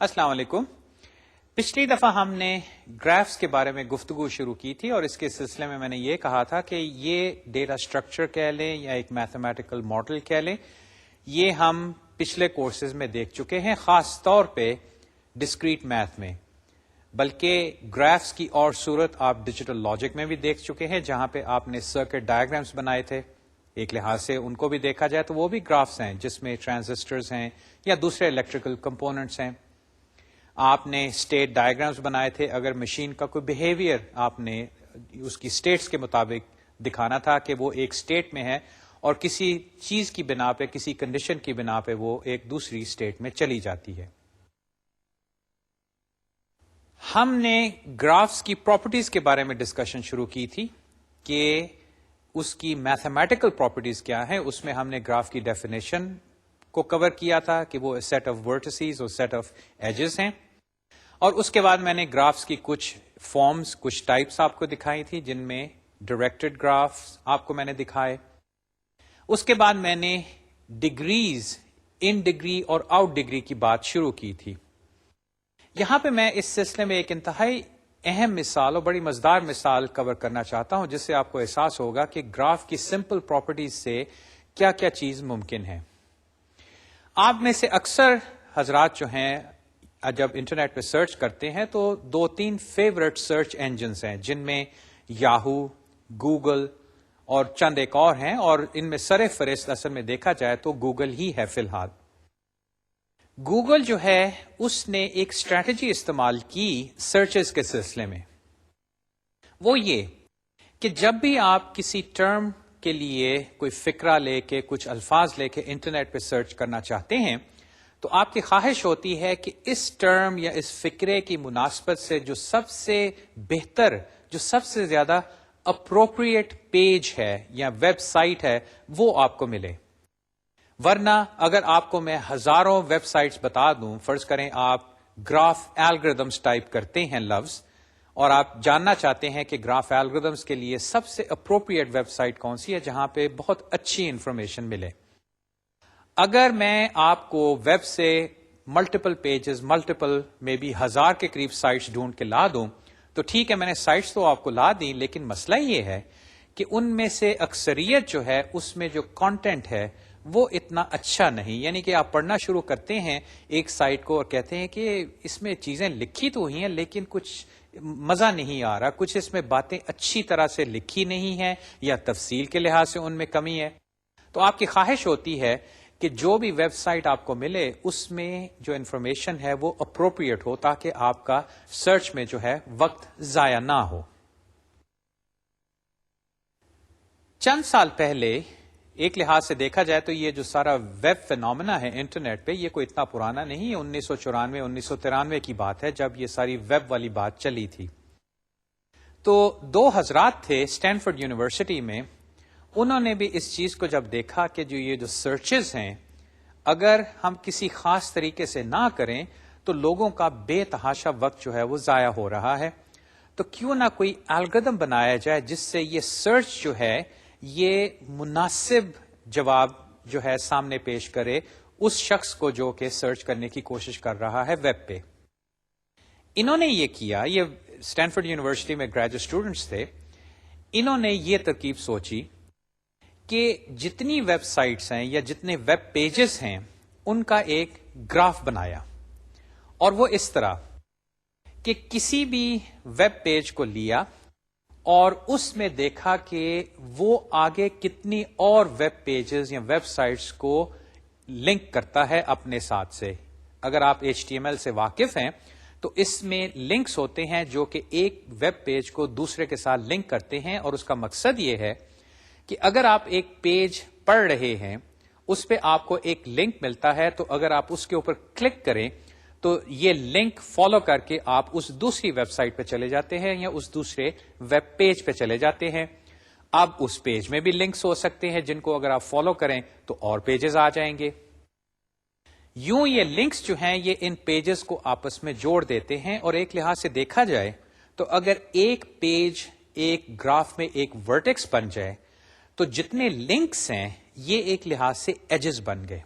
السلام علیکم. پچھلی دفعہ ہم نے گرافس کے بارے میں گفتگو شروع کی تھی اور اس کے سلسلے میں نے یہ کہا تھا کہ یہ ڈیٹا اسٹرکچر کہہ لیں یا ایک میتھمیٹیکل ماڈل کہہ لیں، یہ ہم پچھلے کورسز میں دیکھ چکے ہیں، خاص طور پہ ڈسکریٹ میتھ میں، بلکہ گرافس کی اور صورت آپ ڈیجیٹل لاجک میں بھی دیکھ چکے ہیں، جہاں پہ آپ نے سرکٹ ڈائیگرامس بنائے تھے. ایک لحاظ سے ان کو بھی دیکھا جائے تو وہ بھی گرافس ہیں جس میں ٹرانزسٹرز ہیں یا دوسرے الیکٹریکل کمپوننٹس ہیں. آپ نے اسٹیٹ ڈائیگرامس بنائے تھے، اگر مشین کا کوئی بیہیویئر آپ نے اس کی اسٹیٹس کے مطابق دکھانا تھا کہ وہ ایک اسٹیٹ میں ہے اور کسی چیز کی بنا پہ، کسی کنڈیشن کی بنا پہ وہ ایک دوسری اسٹیٹ میں چلی جاتی ہے. ہم نے گرافس کی پراپرٹیز کے بارے میں ڈسکشن شروع کی تھی کہ اس کی میتھمیٹیکل پراپرٹیز کیا ہیں. اس میں ہم نے گراف کی ڈیفینیشن کو کور کیا تھا کہ وہ سیٹ آف ورٹسیز اور سیٹ آف ایجز ہیں، اور اس کے بعد میں نے گرافس کی کچھ فارمز، کچھ ٹائپس آپ کو دکھائی تھی، جن میں ڈائریکٹڈ گرافس آپ کو میں نے دکھائے. اس کے بعد میں نے ڈگریز، ان ڈگری اور آؤٹ ڈگری کی بات شروع کی تھی. یہاں پہ میں اس سلسلے میں ایک انتہائی اہم مثال اور بڑی مزیدار مثال کور کرنا چاہتا ہوں، جس سے آپ کو احساس ہوگا کہ گراف کی سمپل پراپرٹیز سے کیا کیا چیز ممکن ہے. آپ میں سے اکثر حضرات جو ہیں جب انٹرنیٹ پہ سرچ کرتے ہیں تو 2-3 فیورٹ سرچ انجنز ہیں، جن میں یاہو، گوگل اور چند ایک اور ہیں، اور ان میں سر فہرست اصل میں دیکھا جائے تو گوگل ہی ہے. فی الحال گوگل جو ہے اس نے ایک اسٹریٹجی استعمال کی سرچز کے سلسلے میں، وہ یہ کہ جب بھی آپ کسی ٹرم کے لیے کوئی فکرہ لے کے، کچھ الفاظ لے کے انٹرنیٹ پہ سرچ کرنا چاہتے ہیں تو آپ کی خواہش ہوتی ہے کہ اس ٹرم یا اس فکرے کی مناسبت سے جو سب سے بہتر، جو سب سے زیادہ اپروپریٹ پیج ہے یا ویب سائٹ ہے وہ آپ کو ملے. ورنہ اگر آپ کو میں ہزاروں ویب سائٹس بتا دوں، فرض کریں آپ گراف الگوریدمس ٹائپ کرتے ہیں لفظ، اور آپ جاننا چاہتے ہیں کہ گراف الگوریدمس کے لیے سب سے اپروپریٹ ویب سائٹ کون سی ہے جہاں پہ بہت اچھی انفارمیشن ملے. اگر میں آپ کو ویب سے ملٹیپل پیجز، ملٹیپل میں بھی 1000 کے قریب سائٹس ڈھونڈ کے لا دوں تو ٹھیک ہے، میں نے سائٹس تو آپ کو لا دی، لیکن مسئلہ یہ ہے کہ ان میں سے اکثریت جو ہے اس میں جو کانٹینٹ ہے وہ اتنا اچھا نہیں. یعنی کہ آپ پڑھنا شروع کرتے ہیں ایک سائٹ کو اور کہتے ہیں کہ اس میں چیزیں لکھی تو ہوئی ہیں لیکن کچھ مزہ نہیں آ رہا، کچھ اس میں باتیں اچھی طرح سے لکھی نہیں ہیں یا تفصیل کے لحاظ سے ان میں کمی ہے. تو آپ کی خواہش ہوتی ہے کہ جو بھی ویب سائٹ آپ کو ملے اس میں جو انفارمیشن ہے وہ اپروپریٹ ہو، تاکہ آپ کا سرچ میں جو ہے وقت ضائع نہ ہو. چند سال پہلے ایک لحاظ سے دیکھا جائے تو یہ جو سارا ویب فینومینا ہے انٹرنیٹ پہ، یہ کوئی اتنا پرانا نہیں ہے. 1994 1993 کی بات ہے جب یہ ساری ویب والی بات چلی تھی. تو 2 حضرات تھے اسٹینفورڈ یونیورسٹی میں، انہوں نے بھی اس چیز کو جب دیکھا کہ یہ جو سرچز ہیں اگر ہم کسی خاص طریقے سے نہ کریں تو لوگوں کا بے تحاشا وقت جو ہے وہ ضائع ہو رہا ہے، تو کیوں نہ کوئی الگوریدم بنایا جائے جس سے یہ سرچ جو ہے یہ مناسب جواب جو ہے سامنے پیش کرے اس شخص کو جو کہ سرچ کرنے کی کوشش کر رہا ہے ویب پہ. انہوں نے یہ کیا، یہ اسٹینفورڈ یونیورسٹی میں گریجویٹ اسٹوڈنٹس تھے، انہوں نے یہ ترکیب سوچی کہ جتنی ویب سائٹس ہیں یا جتنے ویب پیجز ہیں ان کا ایک گراف بنایا، اور وہ اس طرح کہ کسی بھی ویب پیج کو لیا اور اس میں دیکھا کہ وہ آگے کتنی اور ویب پیجز یا ویب سائٹس کو لنک کرتا ہے اپنے ساتھ سے. اگر آپ HTML سے واقف ہیں تو اس میں لنکس ہوتے ہیں جو کہ ایک ویب پیج کو دوسرے کے ساتھ لنک کرتے ہیں، اور اس کا مقصد یہ ہے کہ اگر آپ ایک پیج پڑھ رہے ہیں اس پہ آپ کو ایک لنک ملتا ہے، تو اگر آپ اس کے اوپر کلک کریں تو یہ لنک فالو کر کے آپ اس دوسری ویب سائٹ پہ چلے جاتے ہیں یا اس دوسرے ویب پیج پہ چلے جاتے ہیں. اب اس پیج میں بھی لنکس ہو سکتے ہیں جن کو اگر آپ فالو کریں تو اور پیجز آ جائیں گے. یوں یہ لنکس جو ہیں یہ ان پیجز کو آپس میں جوڑ دیتے ہیں، اور ایک لحاظ سے دیکھا جائے تو اگر ایک پیج ایک گراف میں ایک ورٹیکس بن جائے تو جتنے لنکس ہیں یہ ایک لحاظ سے ایجز بن گئے.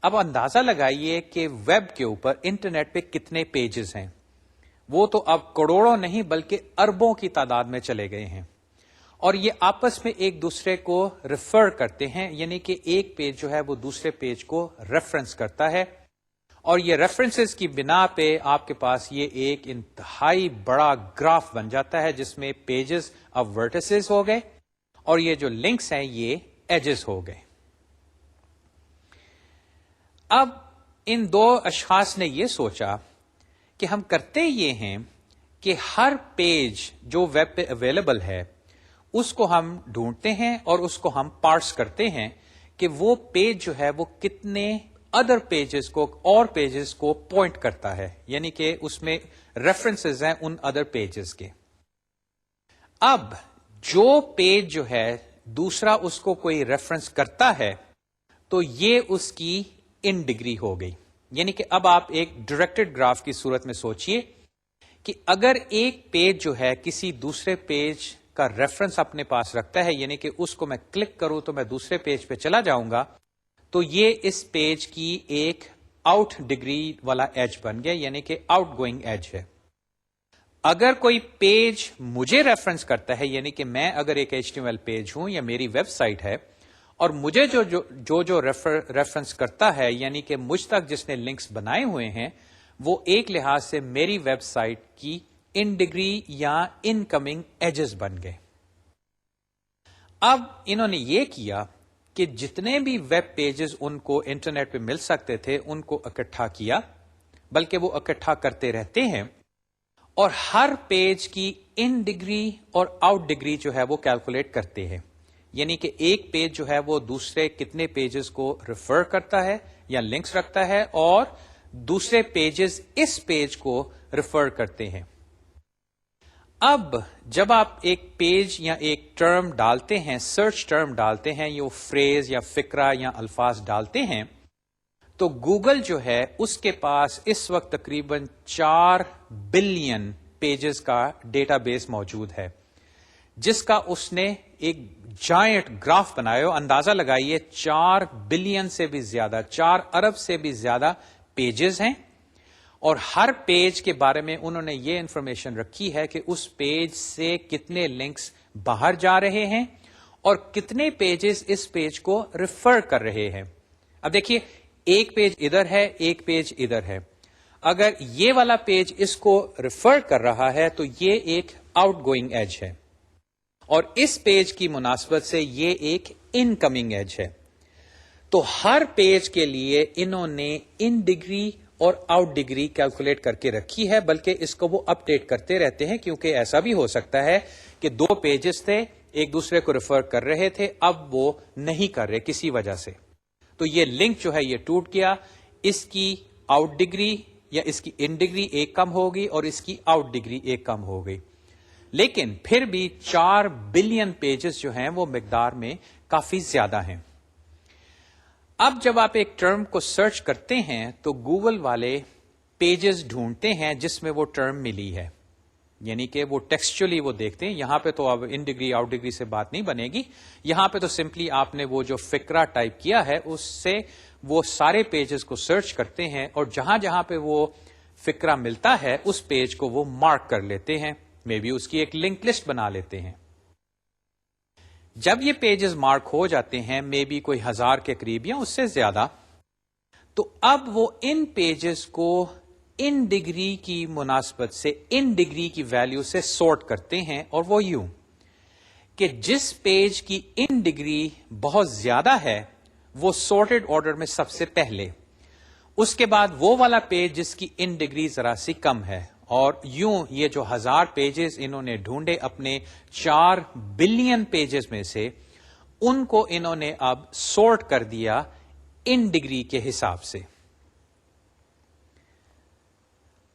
اب اندازہ لگائیے کہ ویب کے اوپر انٹرنیٹ پہ کتنے پیجز ہیں. وہ تو اب کروڑوں نہیں بلکہ اربوں کی تعداد میں چلے گئے ہیں، اور یہ آپس میں ایک دوسرے کو ریفر کرتے ہیں، یعنی کہ ایک پیج جو ہے وہ دوسرے پیج کو ریفرنس کرتا ہے، اور یہ ریفرنسز کی بنا پہ آپ کے پاس یہ ایک انتہائی بڑا گراف بن جاتا ہے جس میں پیجز اب ورٹسز ہو گئے اور یہ جو لنکس ہیں یہ ایجز ہو گئے. اب ان دو اشخاص نے یہ سوچا کہ ہم کرتے یہ ہیں کہ ہر پیج جو ویب پہ اویلیبل ہے اس کو ہم ڈھونڈتے ہیں اور اس کو ہم پارس کرتے ہیں کہ وہ پیج جو ہے وہ کتنے ادر پیجز کو اور پیجز کو پوائنٹ کرتا ہے، یعنی کہ اس میں ریفرنسز ہیں ان ادر پیجز کے. اب جو پیج جو ہے دوسرا اس کو کوئی ریفرنس کرتا ہے تو یہ اس کی ان ڈگری ہو گئی. یعنی کہ اب آپ ایک ڈائریکٹڈ گراف کی صورت میں سوچئے کہ اگر ایک پیج جو ہے کسی دوسرے پیج کا ریفرنس اپنے پاس رکھتا ہے، یعنی کہ اس کو میں کلک کروں تو میں دوسرے پیج پہ چلا جاؤں گا، تو یہ اس پیج کی ایک آؤٹ ڈگری والا ایج بن گیا، یعنی کہ آؤٹ گوئنگ ایج ہے. اگر کوئی پیج مجھے ریفرنس کرتا ہے، یعنی کہ میں اگر ایک HTML پیج ہوں یا میری ویب سائٹ ہے اور مجھے جو ریفرنس کرتا ہے، یعنی کہ مجھ تک جس نے لنکس بنائے ہوئے ہیں، وہ ایک لحاظ سے میری ویب سائٹ کی ان ڈگری یا ان کمنگ ایجز بن گئے. اب انہوں نے یہ کیا کہ جتنے بھی ویب پیجز ان کو انٹرنیٹ پہ مل سکتے تھے ان کو اکٹھا کیا، بلکہ وہ اکٹھا کرتے رہتے ہیں، اور ہر پیج کی ان ڈگری اور آؤٹ ڈگری جو ہے وہ کیلکولیٹ کرتے ہیں. یعنی کہ ایک پیج جو ہے وہ دوسرے کتنے پیجز کو ریفر کرتا ہے یا لنکس رکھتا ہے، اور دوسرے پیجز اس پیج کو ریفر کرتے ہیں. اب جب آپ ایک پیج یا ایک ٹرم ڈالتے ہیں، سرچ ٹرم ڈالتے ہیں، یہ فریز یا فقرہ یا الفاظ ڈالتے ہیں، تو گوگل جو ہے اس کے پاس اس وقت تقریباً 4 بلین پیجز کا ڈیٹا بیس موجود ہے، جس کا اس نے ایک جائنٹ گراف بنایا. اندازہ لگائیے 4 بلین سے بھی زیادہ، 4 ارب سے بھی زیادہ پیجز ہیں، اور ہر پیج کے بارے میں انہوں نے یہ انفارمیشن رکھی ہے کہ اس پیج سے کتنے لنکس باہر جا رہے ہیں اور کتنے پیجز اس پیج کو ریفر کر رہے ہیں. اب دیکھیے ایک پیج ادھر ہے، ایک پیج ادھر ہے. اگر یہ والا پیج اس کو ریفر کر رہا ہے تو یہ ایک آؤٹ گوئنگ ایج ہے، اور اس پیج کی مناسبت سے یہ ایک ان کمنگ ایج ہے. تو ہر پیج کے لیے انہوں نے ان ڈگری اور آؤٹ ڈگری کیلکولیٹ کر کے رکھی ہے، بلکہ اس کو وہ اپ ڈیٹ کرتے رہتے ہیں، کیونکہ ایسا بھی ہو سکتا ہے کہ 2 پیجز تھے، ایک دوسرے کو ریفر کر رہے تھے، اب وہ نہیں کر رہے کسی وجہ سے، تو یہ لنک جو ہے یہ ٹوٹ گیا. اس کی آؤٹ ڈگری یا اس کی ان ڈگری ایک کم ہوگی اور اس کی آؤٹ ڈگری ایک کم ہو گئی. لیکن پھر بھی 4 بلین پیجز جو ہیں وہ مقدار میں کافی زیادہ ہیں. اب جب آپ ایک ٹرم کو سرچ کرتے ہیں تو گوگل والے پیجز ڈھونڈتے ہیں جس میں وہ ٹرم ملی ہے، یعنی کہ وہ ٹیکسچولی وہ دیکھتے ہیں. یہاں پہ تو اب ان ڈگری آؤٹ ڈگری سے بات نہیں بنے گی، یہاں پہ تو سمپلی آپ نے وہ جو فقرہ ٹائپ کیا ہے اس سے وہ سارے پیجز کو سرچ کرتے ہیں، اور جہاں جہاں پہ وہ فقرہ ملتا ہے اس پیج کو وہ مارک کر لیتے ہیں، میں بھی اس کی ایک لنک لسٹ بنا لیتے ہیں. جب یہ پیجز مارک ہو جاتے ہیں، میں بھی کوئی 1000 کے قریب یا اس سے زیادہ، تو اب وہ ان پیجز کو ان ڈگری کی مناسبت سے ان ڈگری کی ویلیو سے سورٹ کرتے ہیں، اور وہ یوں کہ جس پیج کی ان ڈگری بہت زیادہ ہے وہ سورٹڈ آرڈر میں سب سے پہلے، اس کے بعد وہ والا پیج جس کی ان ڈگری ذرا سی کم ہے، اور یوں یہ جو 1000 پیجز انہوں نے ڈھونڈے اپنے 4 بلین پیجز میں سے، ان کو انہوں نے اب سورٹ کر دیا ان ڈگری کے حساب سے.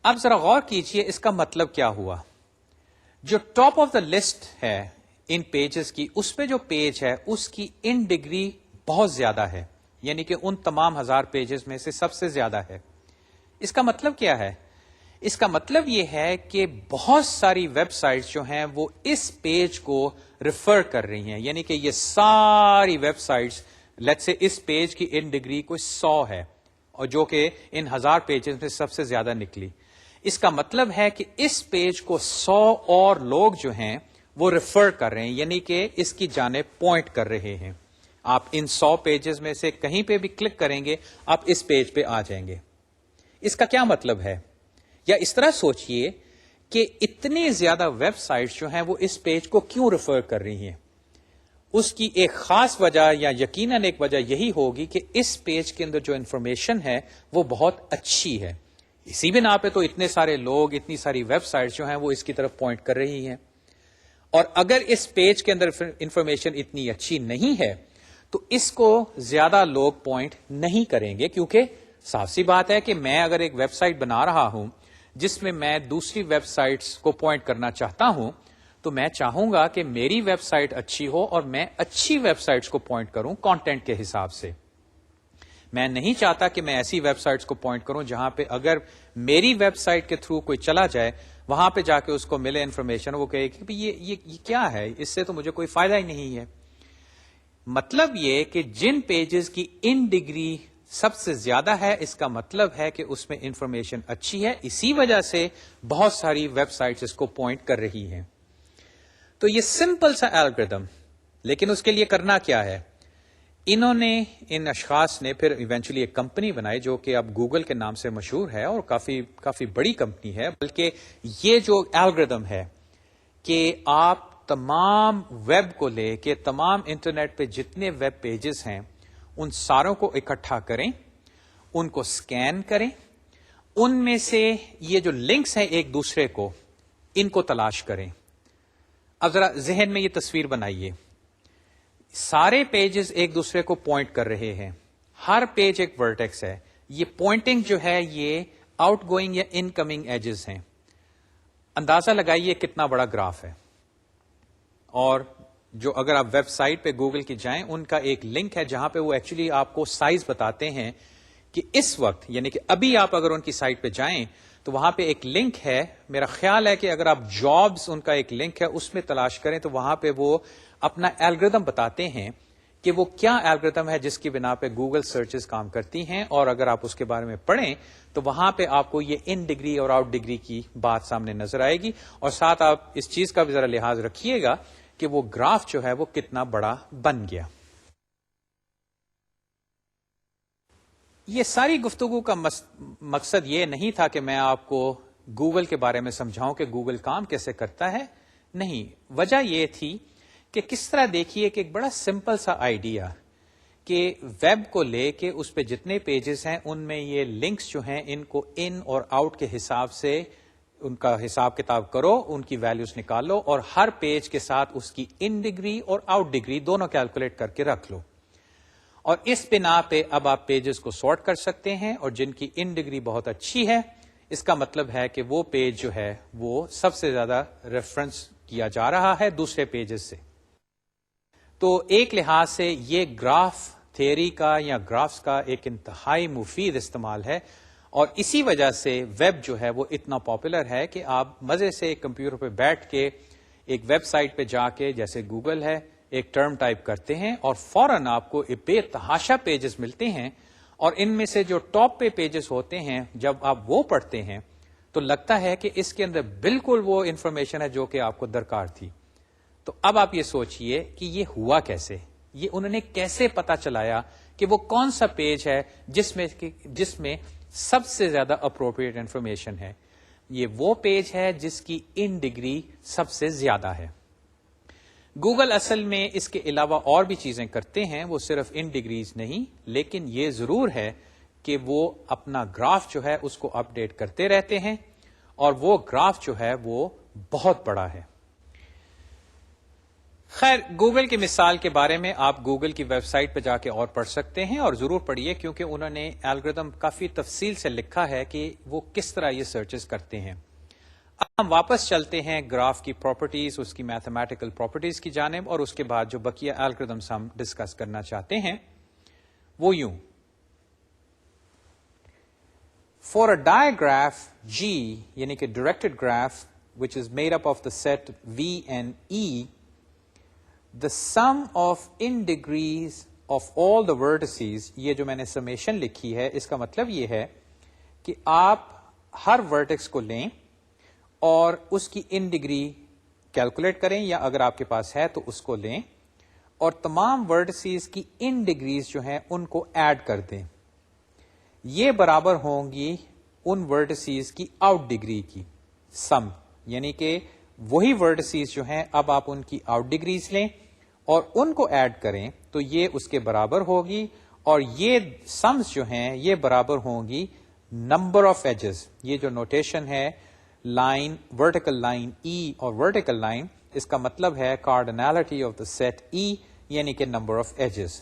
اب ذرا غور کیجئے اس کا مطلب کیا ہوا. جو ٹاپ آف دا لسٹ ہے ان پیجز کی، اس پہ جو پیج ہے اس کی ان ڈگری بہت زیادہ ہے، یعنی کہ ان تمام 1000 پیجز میں سے سب سے زیادہ ہے. اس کا مطلب کیا ہے؟ اس کا مطلب یہ ہے کہ بہت ساری ویب سائٹس جو ہیں وہ اس پیج کو ریفر کر رہی ہیں، یعنی کہ یہ ساری web sites let's say us page کی ان ڈگری کوئی 100 ہے، اور جو کہ ان 1000 پیجز میں سب سے زیادہ نکلی. اس کا مطلب ہے کہ اس پیج کو 100 اور لوگ جو ہیں وہ ریفر کر رہے ہیں, یعنی کہ اس کی جانب پوائنٹ کر رہے ہیں. آپ ان 100 پیجز میں سے کہیں پہ بھی کلک کریں گے, آپ اس پیج پہ آ جائیں گے. اس کا کیا مطلب ہے؟ یا اس طرح سوچئے کہ اتنی زیادہ ویب سائٹس جو ہیں وہ اس پیج کو کیوں ریفر کر رہی ہیں. اس کی ایک خاص وجہ یا یقیناً ایک وجہ یہی ہوگی کہ اس پیج کے اندر جو انفارمیشن ہے وہ بہت اچھی ہے. اسی بنا پہ تو اتنے سارے لوگ, اتنی ساری ویب سائٹس جو ہیں وہ اس کی طرف پوائنٹ کر رہی ہیں. اور اگر اس پیج کے اندر انفارمیشن اتنی اچھی نہیں ہے تو اس کو زیادہ لوگ پوائنٹ نہیں کریں گے, کیونکہ صاف سی بات ہے کہ میں اگر ایک ویب سائٹ بنا رہا ہوں جس میں دوسری ویب سائٹس کو پوائنٹ کرنا چاہتا ہوں تو میں چاہوں گا کہ میری ویب سائٹ اچھی ہو اور میں اچھی ویب سائٹس کو پوائنٹ کروں کانٹینٹ کے حساب سے. میں نہیں چاہتا کہ میں ایسی ویب سائٹس کو پوائنٹ کروں جہاں پہ اگر میری ویب سائٹ کے تھرو کوئی چلا جائے, وہاں پہ جا کے اس کو ملے انفارمیشن, وہ کہے کہ یہ کیا ہے, اس سے تو مجھے کوئی فائدہ ہی نہیں ہے. مطلب یہ کہ جن پیجز کی ان ڈگری سب سے زیادہ ہے, اس کا مطلب ہے کہ اس میں انفارمیشن اچھی ہے, اسی وجہ سے بہت ساری ویب سائٹس اس کو پوائنٹ کر رہی ہیں. تو یہ سمپل سا الگوریتھم, لیکن اس کے لیے کرنا کیا ہے؟ ان اشخاص نے پھر ایونچولی ایک کمپنی بنائی جو کہ اب گوگل کے نام سے مشہور ہے اور کافی بڑی کمپنی ہے. بلکہ یہ جو الگوریتھم ہے کہ آپ تمام ویب کو لے کے تمام انٹرنیٹ پہ جتنے ویب پیجز ہیں ان ساروں کو اکٹھا کریں, ان کو سکین کریں, ان میں سے یہ جو لنکس ہیں ایک دوسرے کو, ان کو تلاش کریں. اب ذرا ذہن میں یہ تصویر بنائیے, سارے پیجز ایک دوسرے کو پوائنٹ کر رہے ہیں, ہر پیج ایک ورٹیکس ہے. یہ پوائنٹنگ جو ہے یہ آؤٹ گوئنگ یا ان کمنگ ایجز ہیں. اندازہ لگائیے کتنا بڑا گراف ہے. اور جو اگر آپ ویب سائٹ پہ گوگل کی جائیں, ان کا ایک لنک ہے جہاں پہ وہ ایکچولی آپ کو سائز بتاتے ہیں کہ اس وقت, یعنی کہ ابھی آپ اگر ان کی سائٹ پہ جائیں تو وہاں پہ ایک لنک ہے. میرا خیال ہے کہ اگر آپ جابز, ان کا ایک لنک ہے, اس میں تلاش کریں تو وہاں پہ وہ اپنا الگوریتھم بتاتے ہیں کہ وہ کیا الگوریتھم ہے جس کی بنا پہ گوگل سرچز کام کرتی ہیں. اور اگر آپ اس کے بارے میں پڑھیں تو وہاں پہ آپ کو یہ ان ڈگری اور آؤٹ ڈگری کی بات سامنے نظر آئے گی. اور ساتھ آپ اس چیز کا بھی ذرا لحاظ رکھیے گا کہ وہ گراف جو ہے وہ کتنا بڑا بن گیا. یہ ساری گفتگو کا مقصد یہ نہیں تھا کہ میں آپ کو گوگل کے بارے میں سمجھاؤں کہ گوگل کام کیسے کرتا ہے. نہیں, وجہ یہ تھی کہ کس طرح دیکھیے کہ ایک بڑا سمپل سا آئیڈیا کہ ویب کو لے کے اس پہ جتنے پیجز ہیں ان میں یہ لنکس جو ہیں ان کو ان اور آؤٹ کے حساب سے ان کا حساب کتاب کرو, ان کی ویلیوز نکالو اور ہر پیج کے ساتھ اس کی ان ڈگری اور آؤٹ ڈگری دونوں کیلکولیٹ کر کے رکھ لو. اور اس بنا پہ اب آپ پیجز کو سارٹ کر سکتے ہیں, اور جن کی ان ڈگری بہت اچھی ہے اس کا مطلب ہے کہ وہ پیج جو ہے وہ سب سے زیادہ ریفرنس کیا جا رہا ہے دوسرے پیجز سے. تو ایک لحاظ سے یہ گراف تھیوری کا یا گرافس کا ایک انتہائی مفید استعمال ہے, اور اسی وجہ سے ویب جو ہے وہ اتنا پاپولر ہے کہ آپ مزے سے ایک کمپیوٹر پہ بیٹھ کے ایک ویب سائٹ پہ جا کے, جیسے گوگل ہے, ایک ٹرم ٹائپ کرتے ہیں اور فوراً آپ کو بے تحاشا پیجز ملتے ہیں. اور ان میں سے جو ٹاپ پہ پیجز ہوتے ہیں جب آپ وہ پڑھتے ہیں تو لگتا ہے کہ اس کے اندر بالکل وہ انفارمیشن ہے جو کہ آپ کو درکار تھی. تو اب آپ یہ سوچئے کہ یہ ہوا کیسے, یہ انہوں نے کیسے پتا چلایا کہ وہ کون سا پیج ہے جس میں سب سے زیادہ اپروپریٹ انفارمیشن ہے. یہ وہ پیج ہے جس کی ان ڈگری سب سے زیادہ ہے. گوگل اصل میں اس کے علاوہ اور بھی چیزیں کرتے ہیں, وہ صرف ان ڈگریز نہیں, لیکن یہ ضرور ہے کہ وہ اپنا گراف جو ہے اس کو اپ ڈیٹ کرتے رہتے ہیں, اور وہ گراف جو ہے وہ بہت بڑا ہے. خیر, گوگل کی مثال کے بارے میں آپ گوگل کی ویب سائٹ پہ جا کے اور پڑھ سکتے ہیں, اور ضرور پڑھیے کیونکہ انہوں نے الگوریتھم کافی تفصیل سے لکھا ہے کہ وہ کس طرح یہ سرچز کرتے ہیں. اب ہم واپس چلتے ہیں گراف کی پراپرٹیز, اس کی میتھمیٹیکل پراپرٹیز کی جانب, اور اس کے بعد جو بقیہ الگوریتھمس ہم ڈسکس کرنا چاہتے ہیں وہ یوں. فار اے ڈائیگراف G, یعنی کہ directed graph which is made up of the set V and E, the sum of in degrees of all the vertices, یہ جو میں نے سمیشن لکھی ہے اس کا مطلب یہ ہے کہ آپ ہر ورٹیکس کو لیں اور اس کی ان ڈگری کیلکولیٹ کریں، یا اگر آپ کے پاس ہے تو اس کو لیں اور تمام ورٹسیز کی ان ڈگریز جو ہیں ان کو ایڈ کر دیں. یہ برابر ہوں گی ان ورٹسیز کی آؤٹ ڈگری کی سم، یعنی کہ وہی ورٹسیز جو ہیں اب آپ ان کی آؤٹ ڈگریز لیں اور ان کو ایڈ کریں تو یہ اس کے برابر ہوگی، اور یہ سمز جو ہیں یہ برابر ہوں گی نمبر آف ایجز. یہ جو نوٹیشن ہے لائن، ورٹیکل لائن ای اور ورٹیکل لائن، اس کا مطلب ہے cardinality of the set E, یعنی کہ نمبر آف ایجز.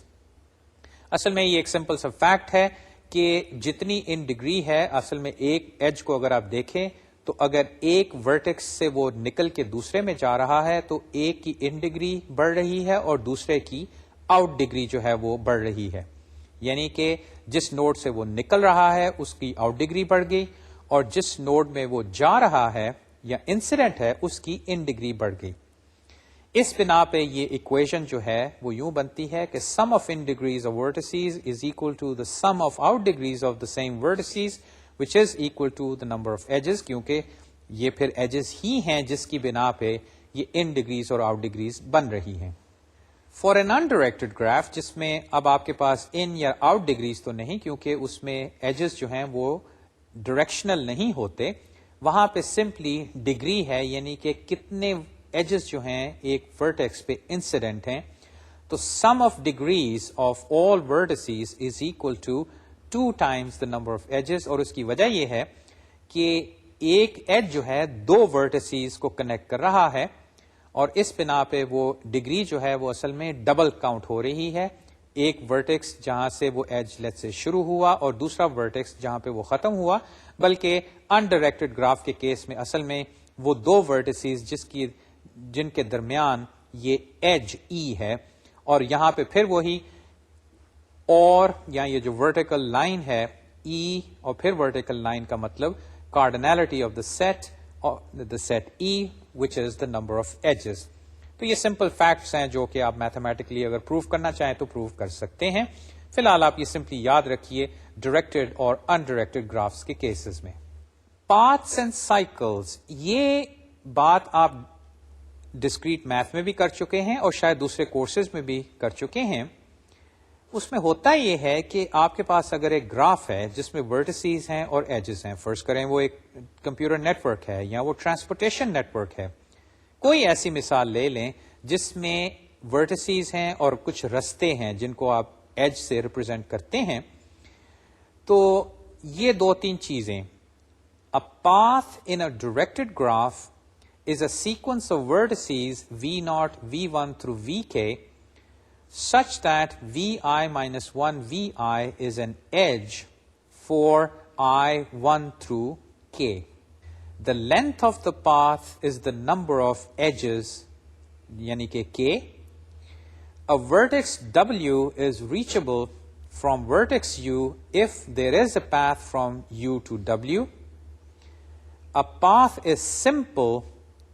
اصل میں یہ ایک سمپل سا فیکٹ ہے کہ جتنی ان ڈگری ہے، اصل میں ایک ایج کو اگر آپ دیکھیں تو اگر ایک ورٹیکس سے وہ نکل کے دوسرے میں جا رہا ہے تو ایک کی ان ڈگری بڑھ رہی ہے اور دوسرے کی آؤٹ ڈگری جو ہے وہ بڑھ رہی ہے. یعنی کہ جس نوڈ سے وہ نکل رہا ہے اس کی آؤٹ ڈگری بڑھ گئی، اور جس نوڈ میں وہ جا رہا ہے یا انسیڈنٹ ہے اس کی ان ڈگری بڑھ گئی. اس بنا پہ یہ اکویشن جو ہے وہ یوں بنتی ہے کہ sum of in degrees of vertices is equal to the sum of out degrees of the same vertices which is equal to the number of edges، کیونکہ یہ پھر ایجز ہی ہیں جس کی بنا پہ یہ ان ڈگریز اور آؤٹ ڈگریز بن رہی ہیں. فار این انڈائریکٹڈ گراف، جس میں اب آپ کے پاس ان یا آؤٹ ڈگریز تو نہیں کیونکہ اس میں ایجز جو ہیں وہ ڈائریکشنل نہیں ہوتے، وہاں پہ سمپلی ڈگری ہے، یعنی کہ کتنے ایجز جو ہیں ایک ورٹیکس پہ انسیڈنٹ ہیں. تو sum of degrees of all vertices is equal to 2 times the number of edges، اور اس کی وجہ یہ ہے کہ ایک ایج جو ہے 2 ورٹسیز کو کنیکٹ کر رہا ہے، اور اس بنا پہ وہ ڈگری جو ہے وہ اصل میں ڈبل کاؤنٹ ہو رہی ہے. ایک ورٹیکس جہاں سے وہ ایج لیٹ سے شروع ہوا اور دوسرا ورٹیکس جہاں پہ وہ ختم ہوا، بلکہ انڈائریکٹڈ گراف کے کیس میں اصل میں وہ 2 ورٹسیز جن کے درمیان یہ ایج ای ہے، اور یہاں پہ پھر وہی اور یا یہ جو ورٹیکل لائن ہے ای اور پھر ورٹیکل لائن کا مطلب cardinality of the set E which is the number of edges. تو یہ سمپل فیکٹس ہیں جو کہ آپ میتھمیٹکلی اگر پروف کرنا چاہیں تو پروف کر سکتے ہیں. فی الحال آپ یہ سمپلی یاد رکھیے ڈائریکٹڈ اور انڈائریکٹڈ گرافس کے کیسز میں. پاتھس اینڈ سائیکلز، یہ بات آپ ڈسکریٹ میتھ میں بھی کر چکے ہیں اور شاید دوسرے کورسز میں بھی کر چکے ہیں. اس میں ہوتا یہ ہے کہ آپ کے پاس اگر ایک گراف ہے جس میں ورٹسیز ہیں اور ایجز ہیں، فرض کریں وہ ایک کمپیوٹر نیٹ ورک ہے یا وہ ٹرانسپورٹیشن نیٹ ورک ہے، کوئی ایسی مثال لے لیں جس میں ورٹسیز ہیں اور کچھ رستے ہیں جن کو آپ ایج سے ریپرزینٹ کرتے ہیں. تو یہ 2-3 چیزیں. A path in a directed graph is a sequence of vertices v0, v1 through vk such that vi minus 1 vi is an edge for i1 through k. The length of the path is the number of edges, yani ke k. A vertex w is reachable from vertex u if there is a path from u to w. A path is simple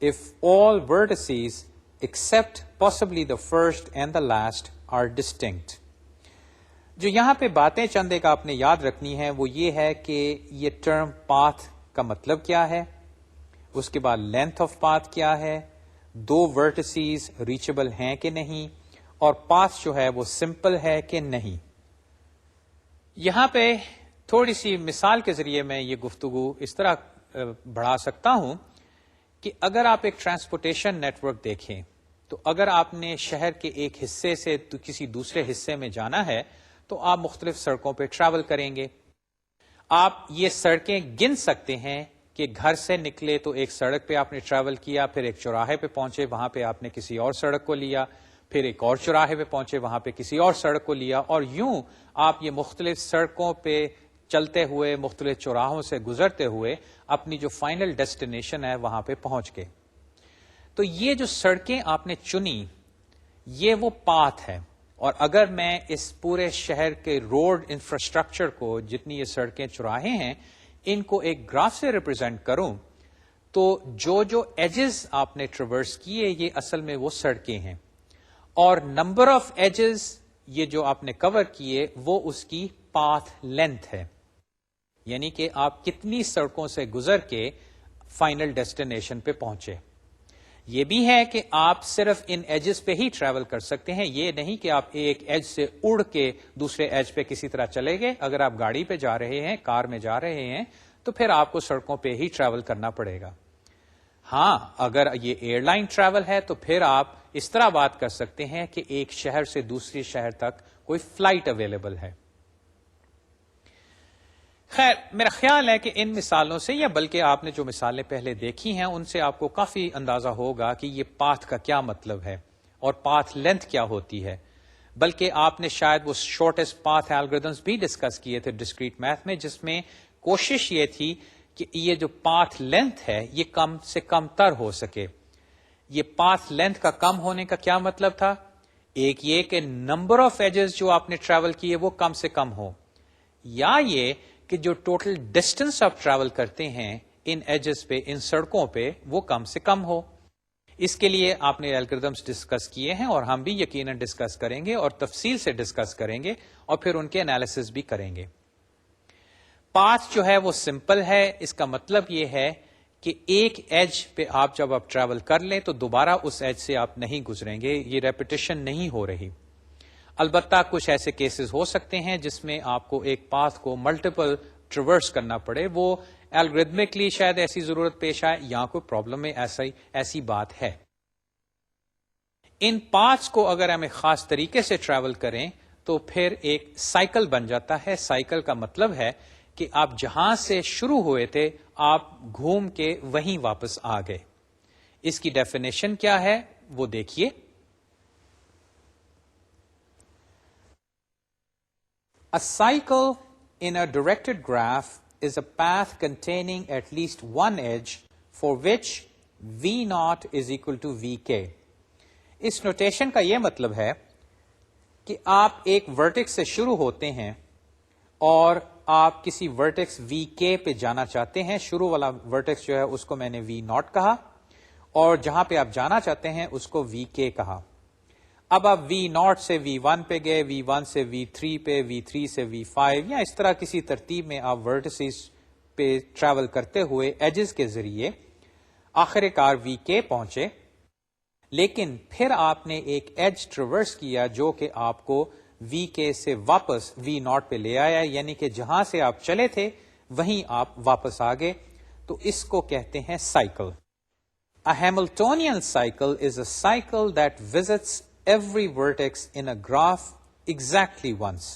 if all vertices except possibly the first and the last are distinct. جو یہاں پہ باتیں چند ایک آپ نے یاد رکھنی ہے وہ یہ ہے کہ یہ ٹرم پاتھ کا مطلب کیا ہے، اس کے بعد لینتھ آف پاتھ کیا ہے، 2 ورٹسیز ریچبل ہیں کہ نہیں، اور پاتھ جو ہے وہ سمپل ہے کہ نہیں. یہاں پہ تھوڑی سی مثال کے ذریعے میں یہ گفتگو اس طرح بڑھا سکتا ہوں کہ اگر آپ ایک ٹرانسپورٹیشن نیٹ ورک دیکھیں تو اگر آپ نے شہر کے ایک حصے سے کسی دوسرے حصے میں جانا ہے تو آپ مختلف سڑکوں پہ ٹریول کریں گے. آپ یہ سڑکیں گن سکتے ہیں کہ گھر سے نکلے تو ایک سڑک پہ آپ نے ٹریول کیا، پھر ایک چوراہے پہ پہنچے وہاں پہ آپ نے کسی اور سڑک کو لیا، پھر ایک اور چوراہے پہ پہنچے وہاں پہ کسی اور سڑک کو لیا، اور یوں آپ یہ مختلف سڑکوں پہ چلتے ہوئے مختلف چوراہوں سے گزرتے ہوئے اپنی جو فائنل ڈیسٹینیشن ہے وہاں پہ پہنچ گئے. تو یہ جو سڑکیں آپ نے چنی یہ وہ پاتھ ہے، اور اگر میں اس پورے شہر کے روڈ انفراسٹرکچر کو جتنی یہ سڑکیں چوراہے ہیں ان کو ایک گراف سے ریپرزینٹ کروں تو جو ایجز آپ نے ٹریورس کیے یہ اصل میں وہ سڑکیں ہیں، اور نمبر آف ایجز یہ جو آپ نے کور کیے وہ اس کی پاتھ لینتھ ہے، یعنی کہ آپ کتنی سڑکوں سے گزر کے فائنل ڈیسٹینیشن پہ پہنچے. یہ بھی ہے کہ آپ صرف ان ایجز پہ ہی ٹریول کر سکتے ہیں، یہ نہیں کہ آپ ایک ایج سے اڑ کے دوسرے ایج پہ کسی طرح چلے گئے. اگر آپ گاڑی پہ جا رہے ہیں، کار میں جا رہے ہیں، تو پھر آپ کو سڑکوں پہ ہی ٹریول کرنا پڑے گا. ہاں، اگر یہ ایئر لائن ٹریول ہے تو پھر آپ اس طرح بات کر سکتے ہیں کہ ایک شہر سے دوسرے شہر تک کوئی فلائٹ اویلیبل ہے. خیر، میرا خیال ہے کہ ان مثالوں سے، یا بلکہ آپ نے جو مثالیں پہلے دیکھی ہیں ان سے آپ کو کافی اندازہ ہوگا کہ یہ پاتھ کا کیا مطلب ہے اور پاتھ لینتھ کیا ہوتی ہے. بلکہ آپ نے شاید وہ شارٹیسٹ پاتھ الگوریدمز بھی ڈسکس کیے تھے ڈسکریٹ میتھ میں، جس میں کوشش یہ تھی کہ یہ جو پاتھ لینتھ ہے یہ کم سے کم تر ہو سکے. یہ پاتھ لینتھ کا کم ہونے کا کیا مطلب تھا؟ ایک یہ کہ نمبر آف ایجز جو آپ نے ٹریول کیے وہ کم سے کم ہو، یا یہ کہ جو ٹوٹل ڈسٹینس آپ ٹریول کرتے ہیں ان ایجز پہ، ان سڑکوں پہ، وہ کم سے کم ہو. اس کے لیے آپ نے الگوریدمز ڈسکس کیے ہیں اور ہم بھی یقیناً ڈسکس کریں گے اور تفصیل سے ڈسکس کریں گے اور پھر ان کے انالیسس بھی کریں گے. پاتھ جو ہے وہ سمپل ہے. اس کا مطلب یہ ہے کہ ایک ایج پہ آپ جب آپ ٹریول کر لیں تو دوبارہ اس ایج سے آپ نہیں گزریں گے، یہ ریپیٹیشن نہیں ہو رہی. البتہ کچھ ایسے کیسز ہو سکتے ہیں جس میں آپ کو ایک پاتھ کو ملٹیپل ٹریورس کرنا پڑے، وہ الگوریدمکلی شاید ایسی ضرورت پیش آئے یا کوئی پرابلم میں ایسی بات ہے. ان پاتھس کو اگر ہم ایک خاص طریقے سے ٹریول کریں تو پھر ایک سائیکل بن جاتا ہے. سائیکل کا مطلب ہے کہ آپ جہاں سے شروع ہوئے تھے آپ گھوم کے وہیں واپس آ گئے. اس کی ڈیفینیشن کیا ہے وہ دیکھیے. A cycle in a directed graph is a path containing at least one edge for which v naught is equal to vk. اس نوٹیشن کا یہ مطلب ہے کہ آپ ایک ورٹیکس سے شروع ہوتے ہیں اور آپ کسی ورٹیکس وی کے پہ جانا چاہتے ہیں. شروع والا ورٹیکس جو ہے اس کو میں نے وی ناٹ کہا اور جہاں پہ آپ جانا چاہتے ہیں اس کو وی کے کہا. اب آپ وی ناٹ سے وی ون پہ گئے، وی ون سے وی تھری پہ، وی تھری سے وی فائیو، یا اس طرح کسی ترتیب میں آپ ورٹیسز پہ ٹریول کرتے ہوئے ایجز کے ذریعے آخر کار وی کے پہنچے. لیکن پھر آپ نے ایک ایج ٹریورس کیا جو کہ آپ کو وی کے سے واپس وی ناٹ پہ لے آیا، یعنی کہ جہاں سے آپ چلے تھے وہیں آپ واپس آ گئے. تو اس کو کہتے ہیں cycle. A Hamiltonian cycle is a cycle that visits every vertex in a graph exactly once.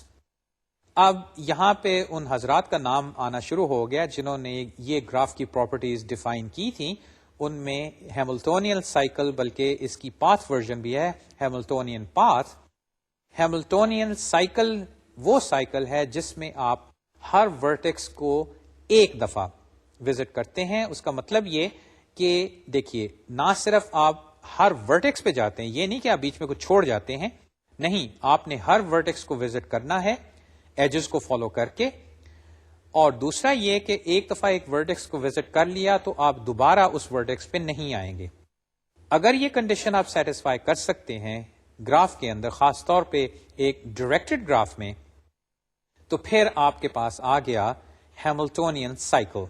اب یہاں پہ ان حضرات کا نام آنا شروع ہو گیا جنہوں نے یہ گراف کی پراپرٹیز ڈیفائن کی تھیں. ان میں ہیملٹونین سائیکل، بلکہ اس کی پاتھ ورژن بھی ہے ہیملٹونین پاتھ. ہیملٹونین سائیکل وہ سائیکل ہے جس میں آپ ہر ورٹیکس کو ایک دفعہ وزٹ کرتے ہیں. اس کا مطلب یہ کہ دیکھیے، نہ صرف آپ ہر ورٹیکس پہ جاتے ہیں، یہ نہیں کہ آپ بیچ میں کچھ چھوڑ جاتے ہیں، نہیں، آپ نے ہر ورٹیکس کو وزٹ کرنا ہے ایجز کو فالو کر کے. اور دوسرا یہ کہ ایک دفعہ ایک ورٹیکس کو وزٹ کر لیا تو آپ دوبارہ اس ورٹیکس پہ نہیں آئیں گے. اگر یہ کنڈیشن آپ سیٹسفائی کر سکتے ہیں گراف کے اندر، خاص طور پہ ایک ڈائریکٹڈ گراف میں، تو پھر آپ کے پاس آ گیا Hamiltonian cycle.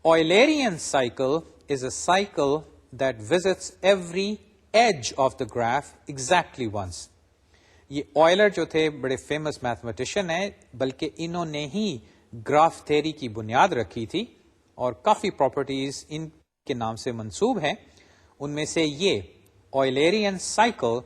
Eulerian cycle is a cycle that visits every edge of the graph exactly once. یہ آئلر جو تھے بڑے فیمس میتھمیٹیشین ہیں، بلکہ انہوں نے ہی گراف تھیوری کی بنیاد رکھی تھی اور کافی پراپرٹیز ان کے نام سے منسوب ہیں. ان میں سے یہ Eulerian cycle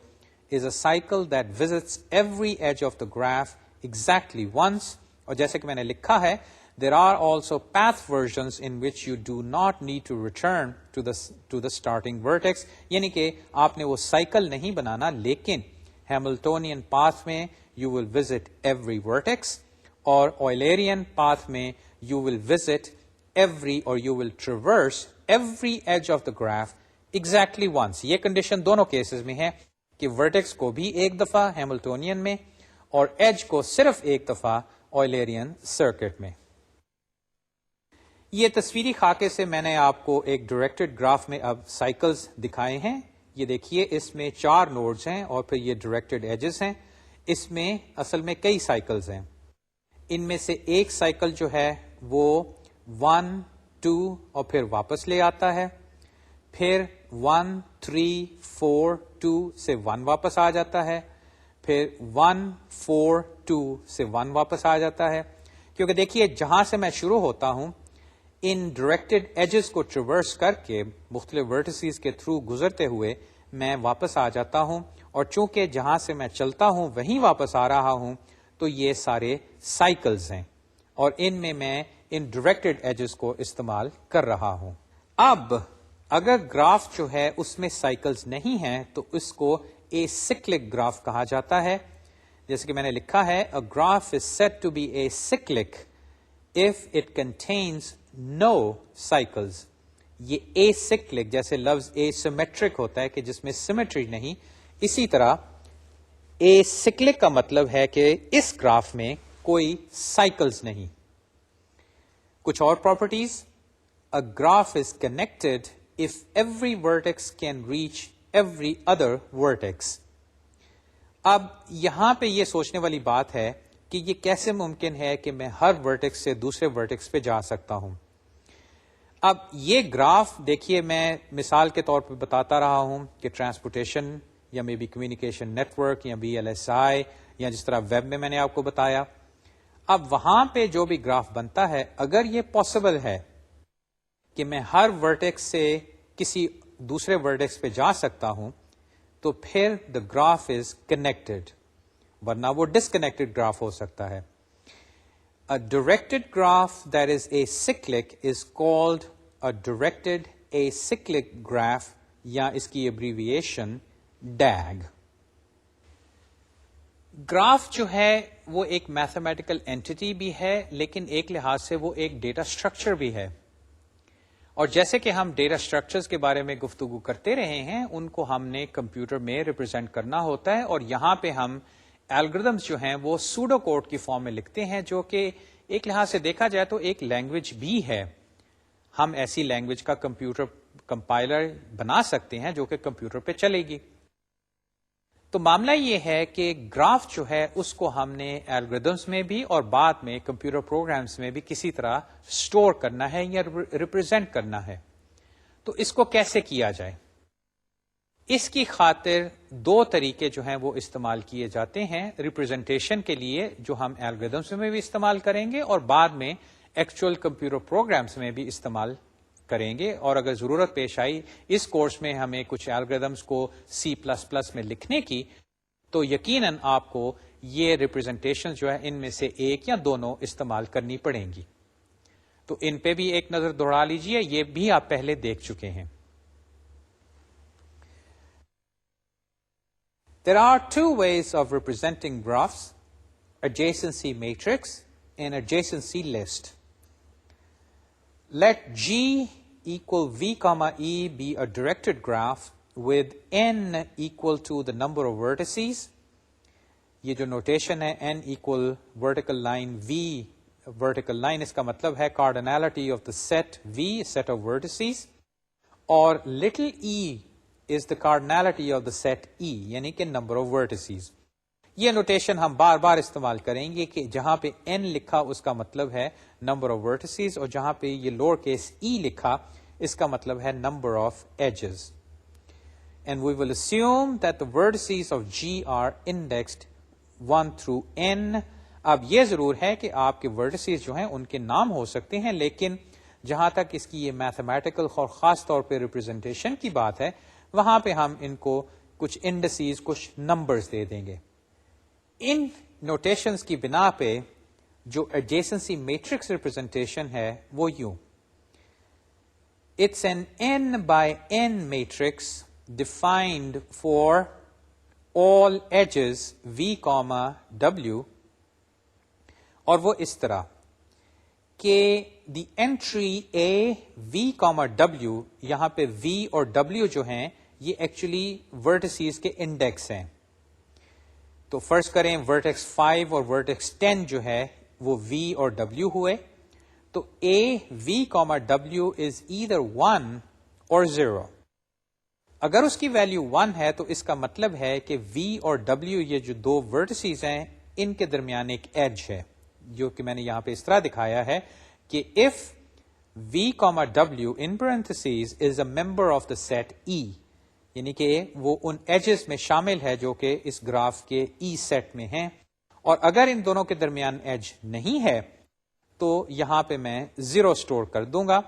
is a cycle that visits every edge of the graph exactly once. اور جیسے کہ میں نے لکھا ہے، there are also path versions in which you do not need to return to the starting vertex. یعنی کہ آپ نے وہ سائیکل نہیں بنانا، لیکن ہیملٹونین پاتھ میں you will visit every vertex اور Eulerian پاتھ میں you will visit every or you will traverse every edge of the graph exactly once. یہ کنڈیشن دونوں کیسز میں ہے کہ ورٹیکس کو بھی ایک دفعہ ہیملٹونین میں اور ایج کو صرف ایک دفعہ Eulerian سرکٹ میں. یہ تصویری خاکے سے میں نے آپ کو ایک ڈائریکٹڈ گراف میں اب سائیکلز دکھائے ہیں. یہ دیکھیے، اس میں 4 نوڈز ہیں اور پھر یہ ڈائریکٹڈ ایجز ہیں. اس میں اصل میں کئی سائیکلز ہیں. ان میں سے ایک سائیکل جو ہے وہ 1 2 اور پھر واپس لے آتا ہے, پھر 1 3 4 2 سے 1 واپس آ جاتا ہے, پھر 1 4 2 سے 1 واپس آ جاتا ہے. کیونکہ دیکھیے جہاں سے میں شروع ہوتا ہوں ان ڈائریکٹڈ ایجز کو ٹریورس کر کے مختلف ورٹیسز کے تھرو گزرتے ہوئے میں واپس آ جاتا ہوں, اور چونکہ جہاں سے میں چلتا ہوں وہیں واپس آ رہا ہوں تو یہ سارے سائیکلز ہیں, اور ان میں ان ڈائریکٹڈ ایجز کو استعمال کر رہا ہوں. اب اگر گراف جو ہے اس میں سائیکلز نہیں ہیں تو اس کو اے سکلک گراف کہا جاتا ہے. جیسے کہ میں نے لکھا ہے, a graph is said to be acyclic if it contains no cycles. یہ اے سکلک جیسے لفظ اے سیمیٹرک ہوتا ہے کہ جس میں سیمیٹری نہیں, اسی طرح اے سکلک کا مطلب ہے کہ اس گراف میں کوئی سائیکلز نہیں. کچھ اور properties, a graph is connected if every vertex can reach every other vertex. اب یہاں پہ یہ سوچنے والی بات ہے کہ یہ کیسے ممکن ہے کہ میں ہر ورٹیکس سے دوسرے ورٹیکس پہ جا سکتا ہوں. اب یہ گراف دیکھیے میں مثال کے طور پہ بتاتا رہا ہوں کہ ٹرانسپورٹیشن یا may be communication network یا BLSI یا جس طرح ویب میں نے آپ کو بتایا. اب وہاں پہ جو بھی گراف بنتا ہے, اگر یہ پاسبل ہے کہ میں ہر ورٹیکس سے کسی دوسرے ورٹیکس پہ جا سکتا ہوں تو پھر دا گراف از کنیکٹڈ, ورنہ وہ ڈسکنیکٹڈ گراف ہو سکتا ہے. A directed graph that is acyclic is called a directed acyclic graph, یا اس کی abbreviation DAG. گراف جو ہے وہ ایک میتھمیٹیکل اینٹی بھی ہے, لیکن ایک لحاظ سے وہ ایک ڈیٹا اسٹرکچر بھی ہے. اور جیسے کہ ہم ڈیٹا اسٹرکچرز کے بارے میں گفتگو کرتے رہے ہیں, ان کو ہم نے کمپیوٹر میں ریپرزینٹ کرنا ہوتا ہے, اور یہاں پہ ہم الگوریدمز جو ہیں وہ سوڈو کوڈ کی فارم میں لکھتے ہیں, جو کہ ایک لحاظ سے دیکھا جائے تو ایک لینگویج بھی ہے. ہم ایسی لینگویج کا کمپیوٹر کمپائلر بنا سکتے ہیں جو کہ کمپیوٹر پہ چلے گی. تو معاملہ یہ ہے کہ گراف جو ہے اس کو ہم نے الگوریدمز میں بھی اور بعد میں کمپیوٹر پروگرامز میں بھی کسی طرح سٹور کرنا ہے یا ریپرزینٹ کرنا ہے. تو اس کو کیسے کیا جائے؟ اس کی خاطر دو طریقے جو ہیں وہ استعمال کیے جاتے ہیں ریپرزینٹیشن کے لیے, جو ہم الگوریدمز میں بھی استعمال کریں گے اور بعد میں ایکچوئل کمپیوٹر پروگرامز میں بھی استعمال کریں گے. اور اگر ضرورت پیش آئی اس کورس میں ہمیں کچھ الگوریدمز کو C++ میں لکھنے کی, تو یقیناً آپ کو یہ ریپرزینٹیشن جو ہے ان میں سے ایک یا دونوں استعمال کرنی پڑیں گی. تو ان پہ بھی ایک نظر دوڑا لیجئے, یہ بھی آپ پہلے دیکھ چکے ہیں. There are two ways of representing graphs: adjacency matrix and adjacency list. Let G equal V comma E be a directed graph with n equal to the number of vertices. یہ جو نوٹیشن ہے n equal vertical line V, vertical line اس کا مطلب ہے cardinality of the set V, set of vertices, اور little e is the cardinality of the set E, یعنی کہ number of vertices. یہ نوٹیشن ہم بار بار استعمال کریں گے کہ جہاں پہ n لکھا اس کا مطلب ہے number of vertices, اور جہاں پہ یہ lower case e لکھا اس کا مطلب ہے number of edges. And we will assume that the vertices of G are indexed 1 through n. اب یہ ضرور ہے کہ آپ کے vertices جو ہیں ان کے نام ہو سکتے ہیں, لیکن جہاں تک اس کی یہ میتھمیٹیکل اور خاص طور پہ ریپرزینٹیشن کی بات ہے, وہاں پہ ہم ان کو کچھ انڈسیز, کچھ نمبرز دے دیں گے. ان نوٹیشنز کی بنا پہ جو ایڈجیسنسی میٹرکس ریپرزینٹیشن ہے وہ یوں: it's an n by n matrix defined for all edges v, w, اور وہ اس طرح کہ the entry a, v, w, یہاں پہ v اور w جو ہیں یہ ایکچولی vertices کے انڈیکس ہیں. تو فرض کریں vertex 5 اور vertex 10 جو ہے وہ v اور w ہوئے, تو a, v, w is either 1 or 0. اگر اس کی ویلیو 1 ہے تو اس کا مطلب ہے کہ V اور W یہ جو دو ورٹسیز ہیں ان کے درمیان ایک ایج ہے، جو کہ میں نے یہاں پہ اس طرح دکھایا ہے کہ if V, W in parentheses is a member of the set E، یعنی کہ وہ ان ایجز میں شامل ہے جو کہ اس گراف کے ای سیٹ میں ہیں، اور اگر ان دونوں کے درمیان ایج نہیں ہے تو یہاں پہ میں 0 سٹور کر دوں گا۔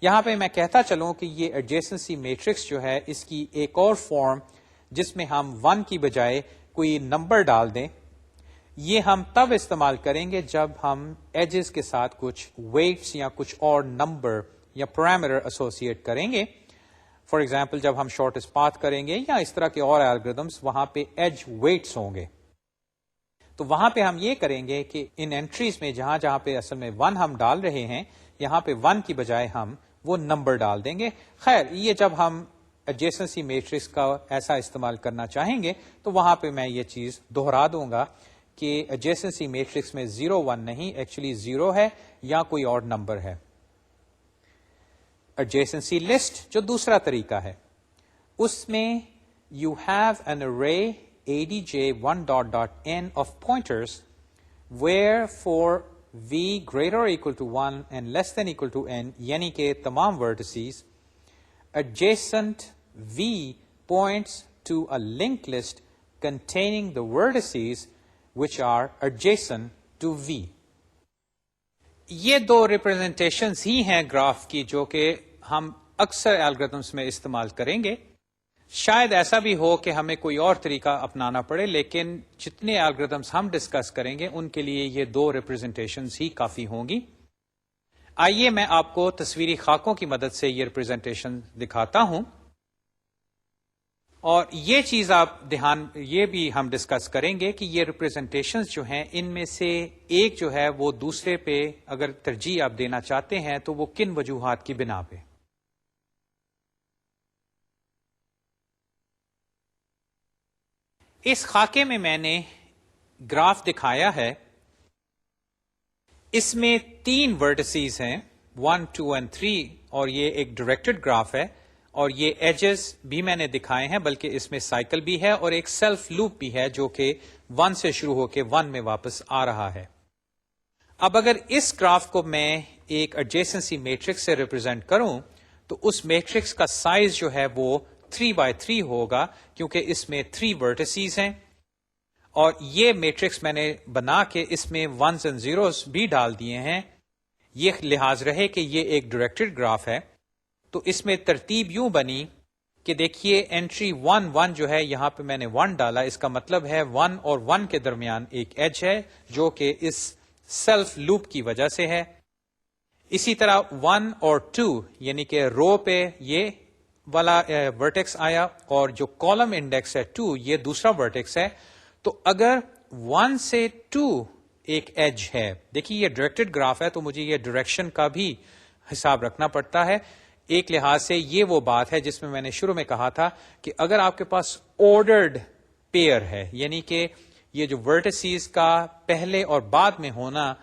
یہاں پہ میں کہتا چلوں کہ یہ ایڈجیسنسی میٹرکس جو ہے اس کی ایک اور فارم جس میں ہم 1 کی بجائے کوئی نمبر ڈال دیں، یہ ہم تب استعمال کریں گے جب ہم ایجز کے ساتھ کچھ ویٹس یا کچھ اور نمبر یا پیرامیٹر ایسوسیٹ کریں گے۔ فار ایگزامپل جب ہم شارٹیسٹ پاتھ کریں گے یا اس طرح کے اور الگوریدمس، وہاں پہ ایج ویٹس ہوں گے، تو وہاں پہ ہم یہ کریں گے کہ ان انٹریز میں جہاں جہاں پہ اصل میں 1 ہم ڈال رہے ہیں، یہاں پہ 1 کی بجائے ہم وہ نمبر ڈال دیں گے۔ خیر، یہ جب ہم ایڈجیسنسی میٹرکس کا ایسا استعمال کرنا چاہیں گے تو وہاں پہ میں یہ چیز دہرا دوں گا کہ ایڈجیسنسی میٹرکس میں 0 1 نہیں، ایکچولی 0 ہے یا کوئی اور نمبر ہے۔ ایڈجیسنسی لسٹ جو دوسرا طریقہ ہے، اس میں you have an array adj1.n of pointers where for v greater or equal to 1 and less than equal to n، یعنی کہ تمام vertices adjacent v points to a linked list containing the vertices which are adjacent to v۔ یہ دو representations ہی ہیں graph کی جو کہ ہم اکثر الگوریتھمس میں استعمال کریں گے۔ شاید ایسا بھی ہو کہ ہمیں کوئی اور طریقہ اپنانا پڑے، لیکن جتنے الگوریتھمس ہم ڈسکس کریں گے ان کے لیے یہ دو ریپرزنٹیشنز ہی کافی ہوں گی۔ آئیے میں آپ کو تصویری خاکوں کی مدد سے یہ ریپرزنٹیشن دکھاتا ہوں، اور یہ چیز آپ یہ بھی ہم ڈسکس کریں گے کہ یہ ریپرزنٹیشنز جو ہیں ان میں سے ایک جو ہے وہ دوسرے پہ اگر ترجیح آپ دینا چاہتے ہیں تو وہ کن وجوہات کی بنا پہ۔ اس خاکے میں میں نے گراف دکھایا ہے، اس میں 3 ورٹسیز ہیں 1 2 and 3، اور یہ ایک ڈائریکٹڈ گراف ہے، اور یہ ایجز بھی میں نے دکھائے ہیں، بلکہ اس میں سائیکل بھی ہے اور ایک سیلف لوپ بھی ہے جو کہ 1 سے شروع ہو کے 1 میں واپس آ رہا ہے۔ اب اگر اس گراف کو میں ایک ایڈجیسنسی میٹرکس سے ریپرزینٹ کروں تو اس میٹرکس کا سائز جو ہے وہ 3x3 ہوگا، کیونکہ اس میں 3 ورٹسیز ہیں، اور یہ میٹرکس میں نے بنا کے اس میں 1s and 0s بھی ڈال دیے ہیں۔ یہ لحاظ رہے کہ یہ ایک ڈائریکٹڈ گراف ہے، تو اس میں ترتیب یوں بنی کہ دیکھیے انٹری 1 1 جو ہے یہاں پہ میں نے 1 ڈالا، اس کا مطلب ہے 1 اور 1 کے درمیان ایک ایج ہے جو کہ اس سیلف لوپ کی وجہ سے ہے۔ اسی طرح 1 اور 2 یعنی کہ رو پہ یہ والا ورٹیکس آیا، اور جو کالم انڈیکس ہے 2 یہ دوسرا ورٹیکس ہے۔ تو اگر 1 سے 2 ایک ایج ہے، دیکھیے یہ ڈائریکٹڈ گراف ہے تو مجھے یہ ڈائریکشن کا بھی حساب رکھنا پڑتا ہے۔ ایک لحاظ سے یہ وہ بات ہے جس میں نے شروع میں کہا تھا کہ اگر آپ کے پاس آرڈرڈ پیئر ہے، یعنی کہ یہ جو ورٹسیز کا پہلے اور بعد میں ہونا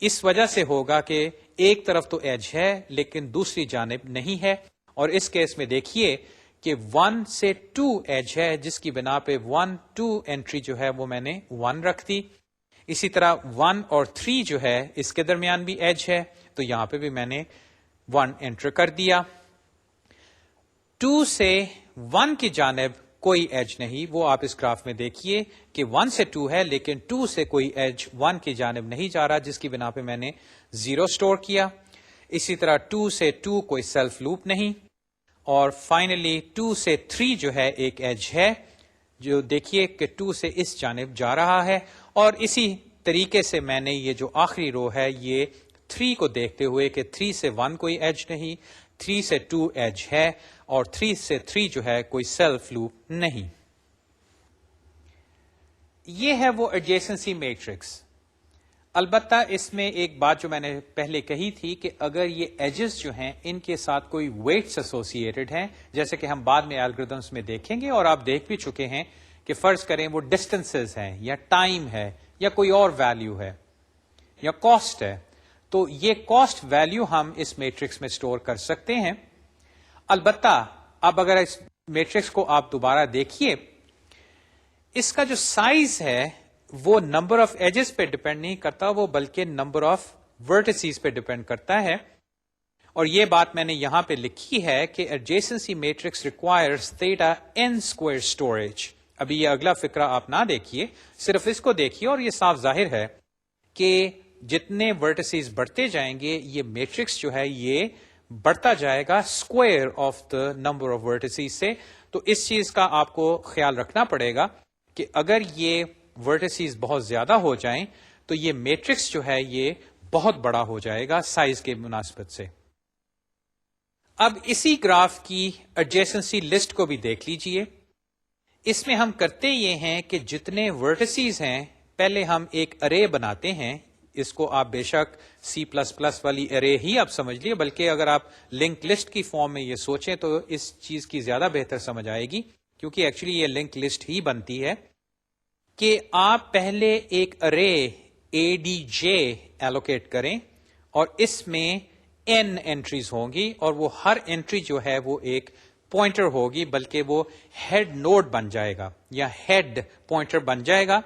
اس وجہ سے ہوگا کہ ایک طرف تو ایج ہے لیکن دوسری جانب نہیں ہے، اور اس کیس میں دیکھیے کہ 1 سے 2 ایج ہے جس کی بنا پہ 1 2 انٹری جو ہے وہ میں نے 1 رکھ دی۔ اسی طرح 1 اور 3 جو ہے اس کے درمیان بھی ایج ہے، تو یہاں پہ بھی میں نے 1 انٹر کر دیا۔ 2 سے 1 کی جانب کوئی ایج نہیں، وہ آپ اس گراف میں دیکھیے کہ 1 سے 2 ہے لیکن 2 سے کوئی ایج 1 کی جانب نہیں جا رہا، جس کی بنا پہ میں نے 0 سٹور کیا۔ اسی طرح 2 سے 2 کوئی سیلف لوپ نہیں، اور فائنلی 2 سے 3 جو ہے ایک ایج ہے جو دیکھیے کہ 2 سے اس جانب جا رہا ہے، اور اسی طریقے سے میں نے یہ جو آخری رو ہے یہ 3 کو دیکھتے ہوئے کہ 3 سے 1 کوئی ایج نہیں، 3 سے 2 ایج ہے، اور 3 سے 3 جو ہے کوئی سیلف لوپ نہیں۔ یہ ہے وہ ایڈجیسنسی میٹرکس۔ البتہ اس میں ایک بات جو میں نے پہلے کہی تھی کہ اگر یہ ایجز جو ہیں ان کے ساتھ کوئی ویٹس ایسوسیٹڈ ہیں، جیسے کہ ہم بعد میں الگوریدمس میں دیکھیں گے اور آپ دیکھ بھی چکے ہیں کہ فرض کریں وہ ڈسٹینسز ہیں یا ٹائم ہے یا کوئی اور ویلیو ہے یا کاسٹ ہے، تو یہ کاسٹ ویلیو ہم اس میٹرکس میں سٹور کر سکتے ہیں۔ البتہ اب اگر اس میٹرکس کو آپ دوبارہ دیکھیے، اس کا جو سائز ہے وہ نمبر آف ایجز پہ ڈپینڈ نہیں کرتا، وہ بلکہ نمبر آف ورٹیسیز پہ ڈپینڈ کرتا ہے. اور یہ بات میں نے یہاں پہ لکھی ہے کہ adjacency matrix requires theta n square storage. ابھی یہ اگلا فقرہ آپ نہ دیکھیے، صرف اس کو دیکھیے اور یہ صاف ظاہر ہے کہ جتنے ورٹیسیز بڑھتے جائیں گے یہ میٹرکس جو ہے یہ بڑھتا جائے گا square of the number of vertices سے. تو اس چیز کا آپ کو خیال رکھنا پڑے گا کہ اگر یہ ورٹیسیز بہت زیادہ ہو جائیں تو یہ میٹرکس جو ہے یہ بہت بڑا ہو جائے گا سائز کے مناسبت سے. اب اسی گراف کی ایڈجیسنسی لسٹ کو بھی دیکھ لیجئے. اس میں ہم کرتے یہ ہیں کہ جتنے ورٹیسیز ہیں پہلے ہم ایک ارے بناتے ہیں. اس کو آپ بے شک C++ والی ارے ہی آپ سمجھ لیے، بلکہ اگر آپ لنک لسٹ کی فارم میں یہ سوچیں تو اس چیز کی زیادہ بہتر سمجھ آئے گی، کیونکہ ایکچولی یہ لنک لسٹ ہی بنتی ہے کہ آپ پہلے ایک ارے ADJ ایلوکیٹ کریں اور اس میں n انٹریز ہوں گی اور وہ ہر انٹری جو ہے وہ ایک پوائنٹر ہوگی، بلکہ وہ ہیڈ نوڈ بن جائے گا یا ہیڈ پوائنٹر بن جائے گا.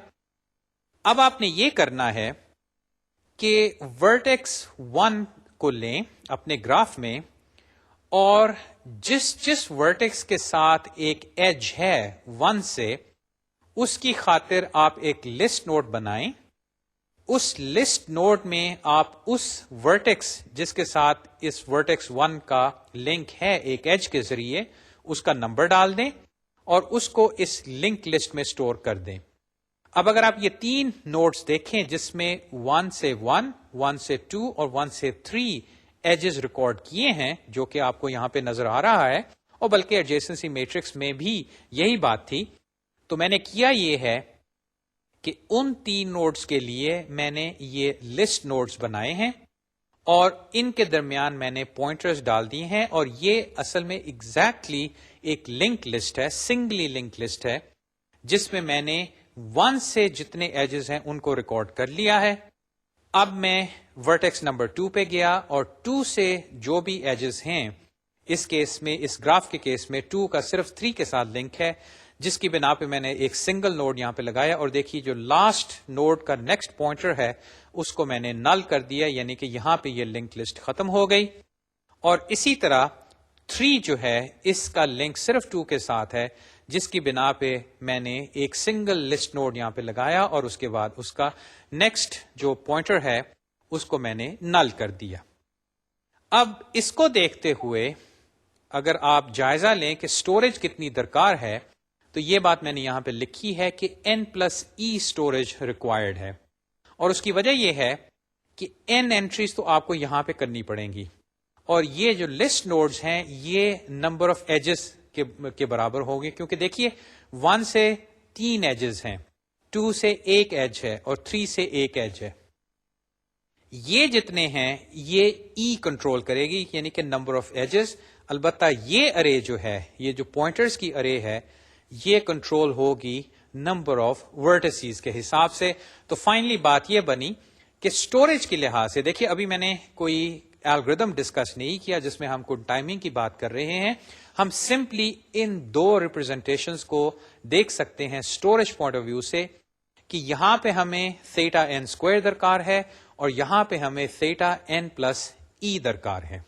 اب آپ نے یہ کرنا ہے کہ ورٹیکس 1 کو لیں اپنے گراف میں اور جس ورٹیکس کے ساتھ ایک ایج ہے 1 سے اس کی خاطر آپ ایک لسٹ نوڈ بنائیں. اس لسٹ نوڈ میں آپ اس ورٹیکس جس کے ساتھ اس ورٹیکس 1 کا لنک ہے ایک ایج کے ذریعے اس کا نمبر ڈال دیں اور اس کو اس لنک لسٹ میں سٹور کر دیں. اب اگر آپ یہ 3 نوڈز دیکھیں جس میں 1 سے 1، 1 سے 2 اور 1 سے 3 ایجز ریکارڈ کیے ہیں، جو کہ آپ کو یہاں پہ نظر آ رہا ہے، اور بلکہ ایڈجیسنسی میٹرکس میں بھی یہی بات تھی. تو میں نے کیا یہ ہے کہ ان 3 نوڈز کے لیے میں نے یہ لسٹ نوڈز بنائے ہیں اور ان کے درمیان میں نے پوائنٹرز ڈال دیے ہیں، اور یہ اصل میں ایگزیکٹلی ایک لنک لسٹ ہے، سنگلی لنک لسٹ ہے، جس میں میں نے 1 سے جتنے ایجز ہیں ان کو ریکارڈ کر لیا ہے. اب میں ورٹیکس نمبر 2 پہ گیا اور 2 سے جو بھی ایجز ہیں، اس کیس میں، اس گراف کے کیس میں 2 کا صرف 3 کے ساتھ لنک ہے، جس کی بنا پہ میں نے ایک سنگل نوڈ یہاں پہ لگایا اور دیکھیے جو لاسٹ نوڈ کا نیکسٹ پوائنٹر ہے اس کو میں نے نل کر دیا، یعنی کہ یہاں پہ یہ لنک لسٹ ختم ہو گئی. اور اسی طرح 3 جو ہے اس کا لنک صرف 2 کے ساتھ ہے، جس کی بنا پہ میں نے ایک سنگل لسٹ نوڈ یہاں پہ لگایا اور اس کے بعد اس کا نیکسٹ جو پوائنٹر ہے اس کو میں نے نل کر دیا. اب اس کو دیکھتے ہوئے اگر آپ جائزہ لیں کہ سٹوریج کتنی درکار ہے تو یہ بات میں نے یہاں پہ لکھی ہے کہ n+e سٹوریج ریکوائرڈ ہے، اور اس کی وجہ یہ ہے کہ n انٹریز تو آپ کو یہاں پہ کرنی پڑیں گی، اور یہ جو لسٹ نوڈز ہیں یہ نمبر آف ایجز کے برابر ہوگی، کیونکہ دیکھیے 1 سے 3 ایجز ہیں، 2 سے 1 ایج ہے اور 3 سے 1 ایج ہے. یہ جتنے ہیں یہ ای کنٹرول کرے گی، یعنی کہ نمبر آف ایجز. البتہ یہ ارے جو ہے، یہ جو پوائنٹرز کی ارے ہے، یہ کنٹرول ہوگی نمبر آف ورٹیسیز کے حساب سے. تو فائنلی بات یہ بنی کہ سٹوریج کے لحاظ سے، دیکھیے ابھی میں نے کوئی الگوریدم ڈسکس نہیں کیا جس میں ہم کوئی ٹائمنگ کی بات کر رہے ہیں، ہم سمپلی ان 2 ریپرزنٹیشنز کو دیکھ سکتے ہیں سٹوریج پوائنٹ آف ویو سے کہ یہاں پہ ہمیں θ n اسکوائر درکار ہے اور یہاں پہ ہمیں θ n+e درکار ہے.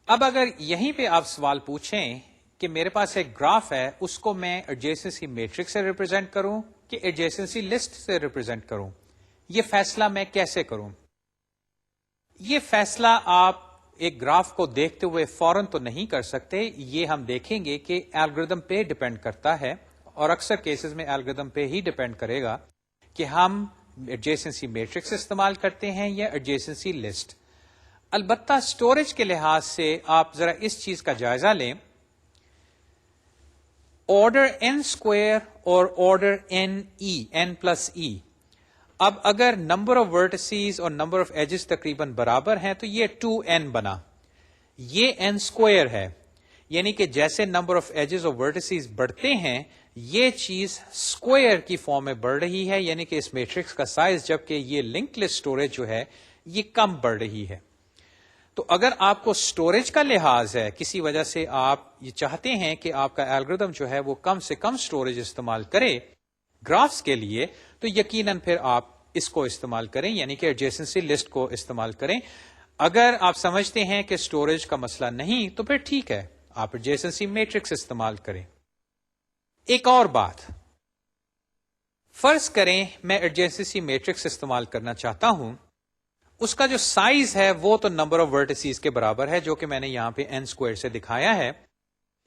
اب اگر یہیں پہ آپ سوال پوچھیں کہ میرے پاس ایک گراف ہے، اس کو میں ایڈجیسنسی میٹرکس سے ریپرزینٹ کروں کہ ایڈجیسنسی لسٹ سے ریپرزینٹ کروں، یہ فیصلہ میں کیسے کروں؟ یہ فیصلہ آپ ایک گراف کو دیکھتے ہوئے فوراً تو نہیں کر سکتے، یہ ہم دیکھیں گے کہ الگوریدم پہ ڈیپینڈ کرتا ہے، اور اکثر کیسز میں الگوریدم پہ ہی ڈیپینڈ کرے گا کہ ہم ایڈجیسنسی میٹرکس استعمال کرتے ہیں یا ایڈجیسنسی لسٹ. البتہ سٹوریج کے لحاظ سے آپ ذرا اس چیز کا جائزہ لیں، آرڈر n اسکوائر اور آرڈر n+e. اب اگر نمبر آف ورٹیسیز اور نمبر آف ایجز تقریباً برابر ہیں تو یہ 2n بنا، یہ n اسکوائر ہے، یعنی کہ جیسے نمبر آف ایجز اور ورٹیسیز بڑھتے ہیں یہ چیز اسکوائر کی فارم میں بڑھ رہی ہے، یعنی کہ اس میٹرکس کا سائز، جبکہ یہ لنک لسٹ سٹوریج جو ہے یہ کم بڑھ رہی ہے. تو اگر آپ کو سٹوریج کا لحاظ ہے، کسی وجہ سے آپ یہ چاہتے ہیں کہ آپ کا الگوریتم جو ہے وہ کم سے کم سٹوریج استعمال کرے گرافس کے لیے، تو یقیناً پھر آپ اس کو استعمال کریں، یعنی کہ ایڈجیسنسی لسٹ کو استعمال کریں. اگر آپ سمجھتے ہیں کہ سٹوریج کا مسئلہ نہیں تو پھر ٹھیک ہے، آپ ایڈجیسنسی میٹرکس استعمال کریں. ایک اور بات، فرض کریں میں ایڈجیسنسی میٹرکس استعمال کرنا چاہتا ہوں، اس کا جو سائز ہے وہ تو نمبر آف ورٹیسز کے برابر ہے، جو کہ میں نے یہاں پہ n اسکوائر سے دکھایا ہے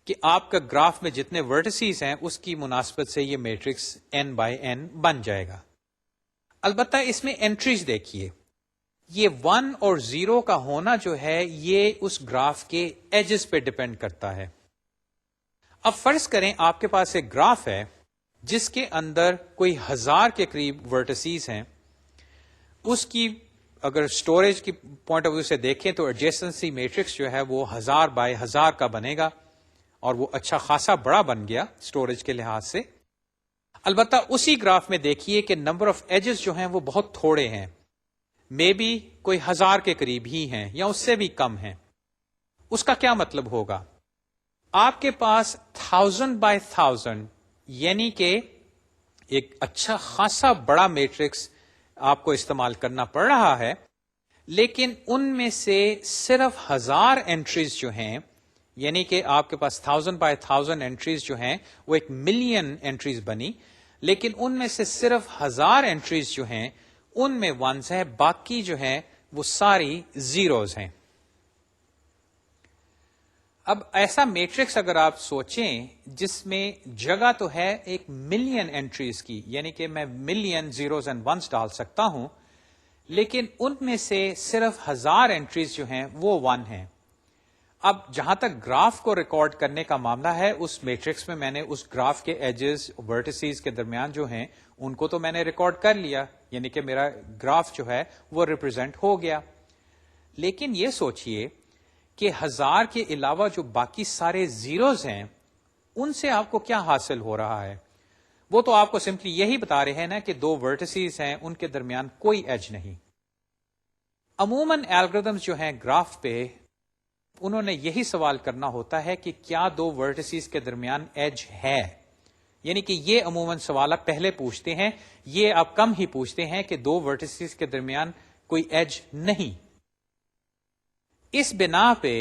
کہ آپ کا گراف میں جتنے ورٹیسز ہیں اس کی مناسبت سے یہ میٹرکس n بائی n بن جائے گا. البتہ اس میں انٹریز دیکھیے، یہ 1 اور 0 کا ہونا جو ہے یہ اس گراف کے ایجز پہ ڈپینڈ کرتا ہے. اب فرض کریں آپ کے پاس ایک گراف ہے جس کے اندر کوئی 1000 کے قریب ورٹیسز ہیں. اس کی اگر سٹوریج کی پوائنٹ آف ویو سے دیکھیں تو ایڈجیسنسی میٹرکس جو ہے وہ 1000 بائی 1000 کا بنے گا، اور وہ اچھا خاصا بڑا بن گیا سٹوریج کے لحاظ سے. البتہ اسی گراف میں دیکھیے کہ نمبر آف ایجز جو ہیں وہ بہت تھوڑے ہیں، مے بی کوئی 1000 کے قریب ہی ہیں یا اس سے بھی کم ہیں. اس کا کیا مطلب ہوگا؟ آپ کے پاس 1000 بائی 1000 یعنی کہ ایک اچھا خاصا بڑا میٹرکس آپ کو استعمال کرنا پڑ رہا ہے، لیکن ان میں سے صرف 1000 انٹریز جو ہیں، یعنی کہ آپ کے پاس 1000 بائی 1000 انٹریز جو ہیں وہ 1,000,000 انٹریز بنی، لیکن ان میں سے صرف 1000 انٹریز جو ہیں ان میں ونز ہیں، باقی جو ہیں وہ ساری زیروز ہیں. اب ایسا میٹرکس اگر آپ سوچیں جس میں جگہ تو ہے 1,000,000 انٹریز کی، یعنی کہ میں 1,000,000 زیروز اینڈ ونز ڈال سکتا ہوں، لیکن ان میں سے صرف 1000 انٹریز جو ہیں وہ 1 ہیں. اب جہاں تک گراف کو ریکارڈ کرنے کا معاملہ ہے، اس میٹرکس میں نے اس گراف کے ایجز ورٹیسز کے درمیان جو ہیں ان کو تو میں نے ریکارڈ کر لیا، یعنی کہ میرا گراف جو ہے وہ ریپرزینٹ ہو گیا. لیکن یہ سوچئے کہ 1000 کے علاوہ جو باقی سارے زیروز ہیں ان سے آپ کو کیا حاصل ہو رہا ہے؟ وہ تو آپ کو سمپلی یہی بتا رہے ہیں نا کہ 2 ورٹیسز ہیں، ان کے درمیان کوئی ایج نہیں. عموماً الگوریدمز جو ہیں گراف پہ انہوں نے یہی سوال کرنا ہوتا ہے کہ کیا 2 ورٹیسز کے درمیان ایج ہے، یعنی کہ یہ عموماً سوالات پہلے پوچھتے ہیں، یہ آپ کم ہی پوچھتے ہیں کہ 2 ورٹیسز کے درمیان کوئی ایج نہیں. اس بنا پہ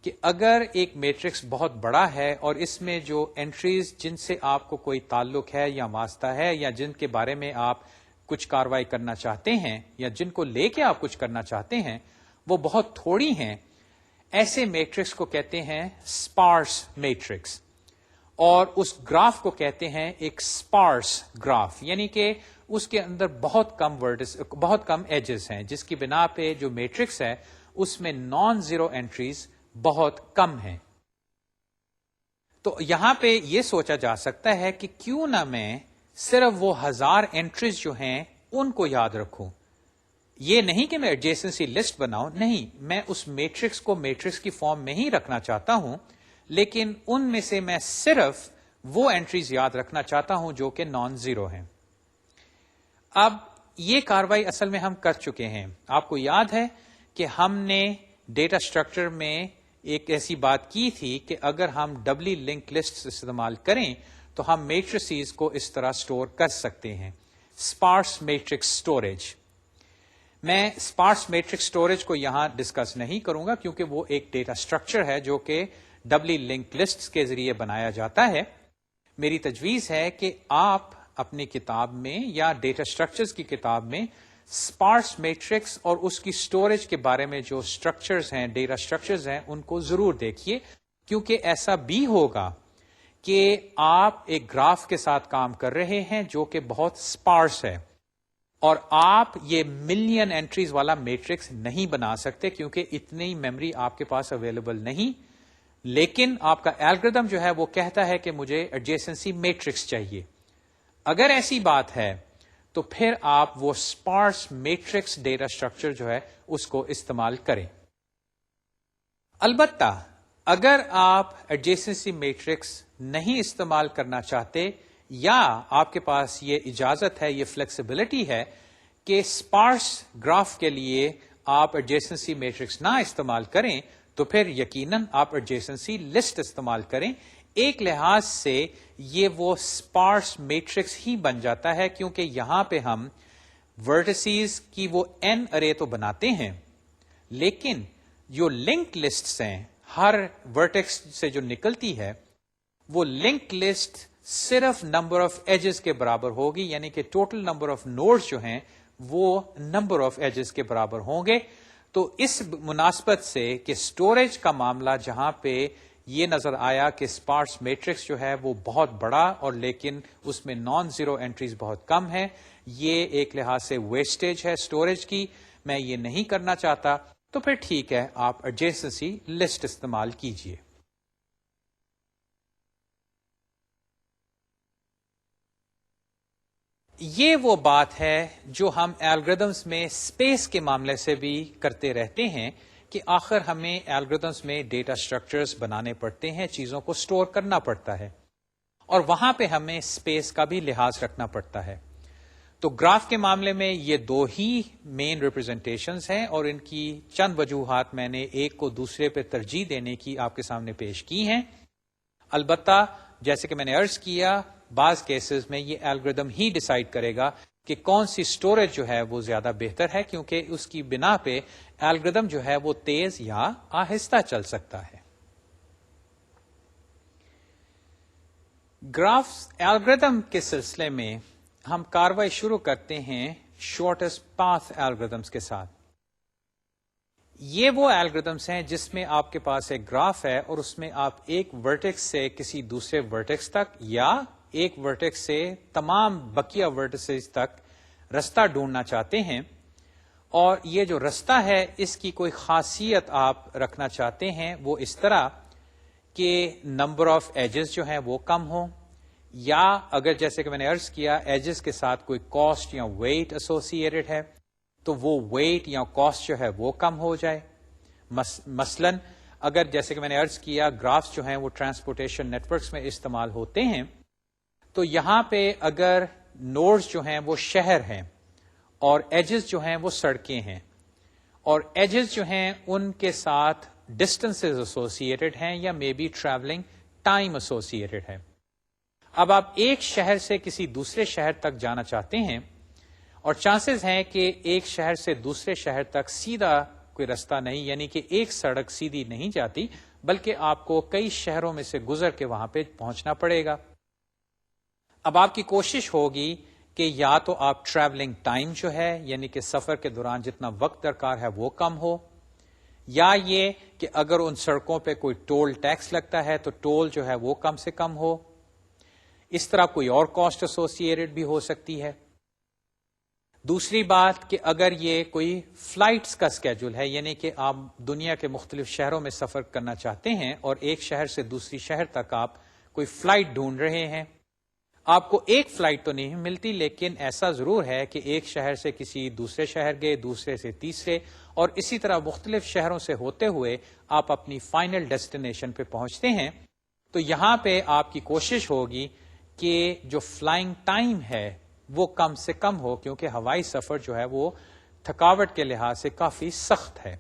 کہ اگر ایک میٹرکس بہت بڑا ہے اور اس میں جو انٹریز جن سے آپ کو کوئی تعلق ہے یا واسطہ ہے یا جن کے بارے میں آپ کچھ کاروائی کرنا چاہتے ہیں یا جن کو لے کے آپ کچھ کرنا چاہتے ہیں وہ بہت تھوڑی ہیں، ایسے میٹرکس کو کہتے ہیں سپارس میٹرکس، اور اس گراف کو کہتے ہیں ایک سپارس گراف، یعنی کہ اس کے اندر بہت کم ایجز ہیں، جس کی بنا پہ جو میٹرکس ہے اس میں نان زیرو انٹریز بہت کم ہیں. تو یہاں پہ یہ سوچا جا سکتا ہے کہ کیوں نہ میں صرف وہ 1000 انٹریز جو ہیں ان کو یاد رکھوں. یہ نہیں کہ میں ایڈجیسنسی لسٹ بناؤں، نہیں، میں اس میٹرکس کو میٹرکس کی فارم میں ہی رکھنا چاہتا ہوں، لیکن ان میں سے میں صرف وہ انٹریز یاد رکھنا چاہتا ہوں جو کہ نان زیرو ہیں. اب یہ کاروائی اصل میں ہم کر چکے ہیں. آپ کو یاد ہے کہ ہم نے ڈیٹا اسٹرکچر میں ایک ایسی بات کی تھی کہ اگر ہم ڈبلی لنک لسٹ استعمال کریں تو ہم میٹریسز کو اس طرح سٹور کر سکتے ہیں، اسپارس میٹرکس سٹوریج. میں اسپارس میٹرکس سٹوریج کو یہاں ڈسکس نہیں کروں گا کیونکہ وہ ایک ڈیٹا اسٹرکچر ہے جو کہ ڈبلی لنک لسٹ کے ذریعے بنایا جاتا ہے. میری تجویز ہے کہ آپ اپنی کتاب میں یا ڈیٹا اسٹرکچرز کی کتاب میں اسپارس میٹرکس اور اس کی سٹوریج کے بارے میں جو اسٹرکچرز ہیں، ڈیٹا اسٹرکچرز ہیں، ان کو ضرور دیکھیے، کیونکہ ایسا بھی ہوگا کہ آپ ایک گراف کے ساتھ کام کر رہے ہیں جو کہ بہت اسپارس ہے، اور آپ یہ 1,000,000 انٹریز والا میٹرکس نہیں بنا سکتے کیونکہ اتنی میموری آپ کے پاس اویلیبل نہیں. لیکن آپ کا الگوریتم جو ہے وہ کہتا ہے کہ مجھے ایڈجیسنسی میٹرکس چاہیے. اگر ایسی بات ہے تو پھر آپ وہ اسپارس میٹرکس ڈیٹا اسٹرکچر جو ہے اس کو استعمال کریں. البتہ اگر آپ ایڈجیسنسی میٹرکس نہیں استعمال کرنا چاہتے یا آپ کے پاس یہ اجازت ہے، یہ فلیکسیبلٹی ہے کہ اسپارس گراف کے لیے آپ ایڈجیسنسی میٹرکس نہ استعمال کریں تو پھر یقیناً آپ ایڈجیسنسی لسٹ استعمال کریں. ایک لحاظ سے یہ وہ اسپارس میٹرکس ہی بن جاتا ہے کیونکہ یہاں پہ ہم ورٹسیز کی وہ n ارے تو بناتے ہیں لیکن جو لنک لسٹس ہیں ہر ورٹیکس سے جو نکلتی ہے وہ لنک لسٹ صرف نمبر آف ایجز کے برابر ہوگی, یعنی کہ ٹوٹل نمبر آف نوڈز جو ہیں وہ نمبر آف ایجز کے برابر ہوں گے. تو اس مناسبت سے کہ سٹوریج کا معاملہ جہاں پہ یہ نظر آیا کہ اسپارس میٹرکس جو ہے وہ بہت بڑا اور لیکن اس میں نان زیرو انٹریز بہت کم ہے, یہ ایک لحاظ سے ویسٹیج ہے سٹوریج کی, میں یہ نہیں کرنا چاہتا, تو پھر ٹھیک ہے آپ ایڈجیسنسی لسٹ استعمال کیجئے. یہ وہ بات ہے جو ہم الگوریدمز میں اسپیس کے معاملے سے بھی کرتے رہتے ہیں کہ آخر ہمیں الگوریدمز میں ڈیٹا سٹرکچرز بنانے پڑتے ہیں, چیزوں کو سٹور کرنا پڑتا ہے اور وہاں پہ ہمیں اسپیس کا بھی لحاظ رکھنا پڑتا ہے. تو گراف کے معاملے میں یہ دو ہی مین ریپرزنٹیشنز ہیں اور ان کی چند وجوہات میں نے ایک کو دوسرے پہ ترجیح دینے کی آپ کے سامنے پیش کی ہیں. البتہ جیسے کہ میں نے عرض کیا بعض کیسز میں یہ الگوریدم ہی ڈیسائیڈ کرے گا کہ کون سی سٹوریج جو ہے وہ زیادہ بہتر ہے کیونکہ اس کی بنا پہ الگوریدم جو ہے وہ تیز یا آہستہ چل سکتا ہے. گرافس الگوریدم کے سلسلے میں ہم کاروائی شروع کرتے ہیں شارٹیسٹ پاتھ الگوریدمس کے ساتھ. یہ وہ الگوریدمس ہیں جس میں آپ کے پاس ایک گراف ہے اور اس میں آپ ایک ورٹیکس سے کسی دوسرے ورٹیکس تک یا ایک ورٹیکس سے تمام بقیہ ورٹیسز تک رستہ ڈھونڈنا چاہتے ہیں, اور یہ جو رستہ ہے اس کی کوئی خاصیت آپ رکھنا چاہتے ہیں وہ اس طرح کہ نمبر آف ایجز جو ہیں وہ کم ہوں, یا اگر جیسے کہ میں نے عرض کیا ایجز کے ساتھ کوئی کاسٹ یا ویٹ ایسوسیٹڈ ہے تو وہ ویٹ یا کاسٹ جو ہے وہ کم ہو جائے. مثلا اگر جیسے کہ میں نے عرض کیا گرافس جو ہیں وہ ٹرانسپورٹیشن نیٹورکس میں استعمال ہوتے ہیں تو یہاں پہ اگر نوڈز جو ہیں وہ شہر ہیں اور ایجز جو ہیں وہ سڑکیں ہیں اور ایجز جو ہیں ان کے ساتھ ڈسٹینسز ایسوسیٹڈ ہیں یا may be travelling time associated ہے. اب آپ ایک شہر سے کسی دوسرے شہر تک جانا چاہتے ہیں اور چانسز ہیں کہ ایک شہر سے دوسرے شہر تک سیدھا کوئی رستہ نہیں, یعنی کہ ایک سڑک سیدھی نہیں جاتی بلکہ آپ کو کئی شہروں میں سے گزر کے وہاں پہ پہنچنا پڑے گا. اب آپ کی کوشش ہوگی کہ یا تو آپ ٹریولنگ ٹائم جو ہے یعنی کہ سفر کے دوران جتنا وقت درکار ہے وہ کم ہو, یا یہ کہ اگر ان سڑکوں پہ کوئی ٹول ٹیکس لگتا ہے تو ٹول جو ہے وہ کم سے کم ہو. اس طرح کوئی اور کاسٹ ایسوسیٹڈ بھی ہو سکتی ہے. دوسری بات کہ اگر یہ کوئی فلائٹس کا اسکیڈول ہے یعنی کہ آپ دنیا کے مختلف شہروں میں سفر کرنا چاہتے ہیں اور ایک شہر سے دوسری شہر تک آپ کوئی فلائٹ ڈھونڈ رہے ہیں, آپ کو ایک فلائٹ تو نہیں ملتی لیکن ایسا ضرور ہے کہ ایک شہر سے کسی دوسرے شہر گئے, دوسرے سے تیسرے, اور اسی طرح مختلف شہروں سے ہوتے ہوئے آپ اپنی فائنل ڈیسٹینیشن پہ پہنچتے ہیں. تو یہاں پہ آپ کی کوشش ہوگی کہ جو فلائنگ ٹائم ہے وہ کم سے کم ہو کیونکہ ہوائی سفر جو ہے وہ تھکاوٹ کے لحاظ سے کافی سخت ہے.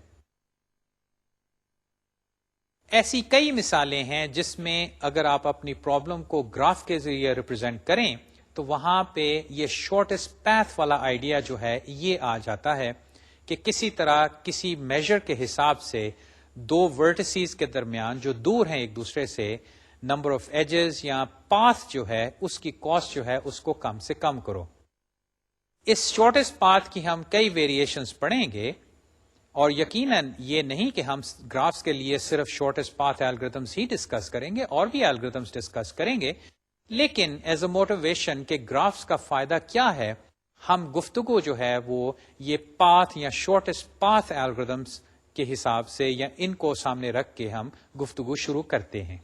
ایسی کئی مثالیں ہیں جس میں اگر آپ اپنی پرابلم کو گراف کے ذریعے ریپرزینٹ کریں تو وہاں پہ یہ شارٹیسٹ پیتھ والا آئیڈیا جو ہے یہ آ جاتا ہے کہ کسی طرح کسی میجر کے حساب سے دو ورٹسیز کے درمیان جو دور ہیں ایک دوسرے سے نمبر آف ایجز یا پاتھ جو ہے اس کی کاسٹ جو ہے اس کو کم سے کم کرو. اس شارٹیسٹ پاتھ کی ہم کئی ویریشنز پڑھیں گے اور یقیناً یہ نہیں کہ ہم گرافس کے لیے صرف شارٹیسٹ پاتھ الگوریدمس ہی ڈسکس کریں گے, اور بھی الگوریدمس ڈسکس کریں گے, لیکن ایز اے موٹیویشن کہ گرافس کا فائدہ کیا ہے ہم گفتگو جو ہے وہ یہ پاتھ یا شارٹیسٹ پاتھ الگوریدمس کے حساب سے یا ان کو سامنے رکھ کے ہم گفتگو شروع کرتے ہیں.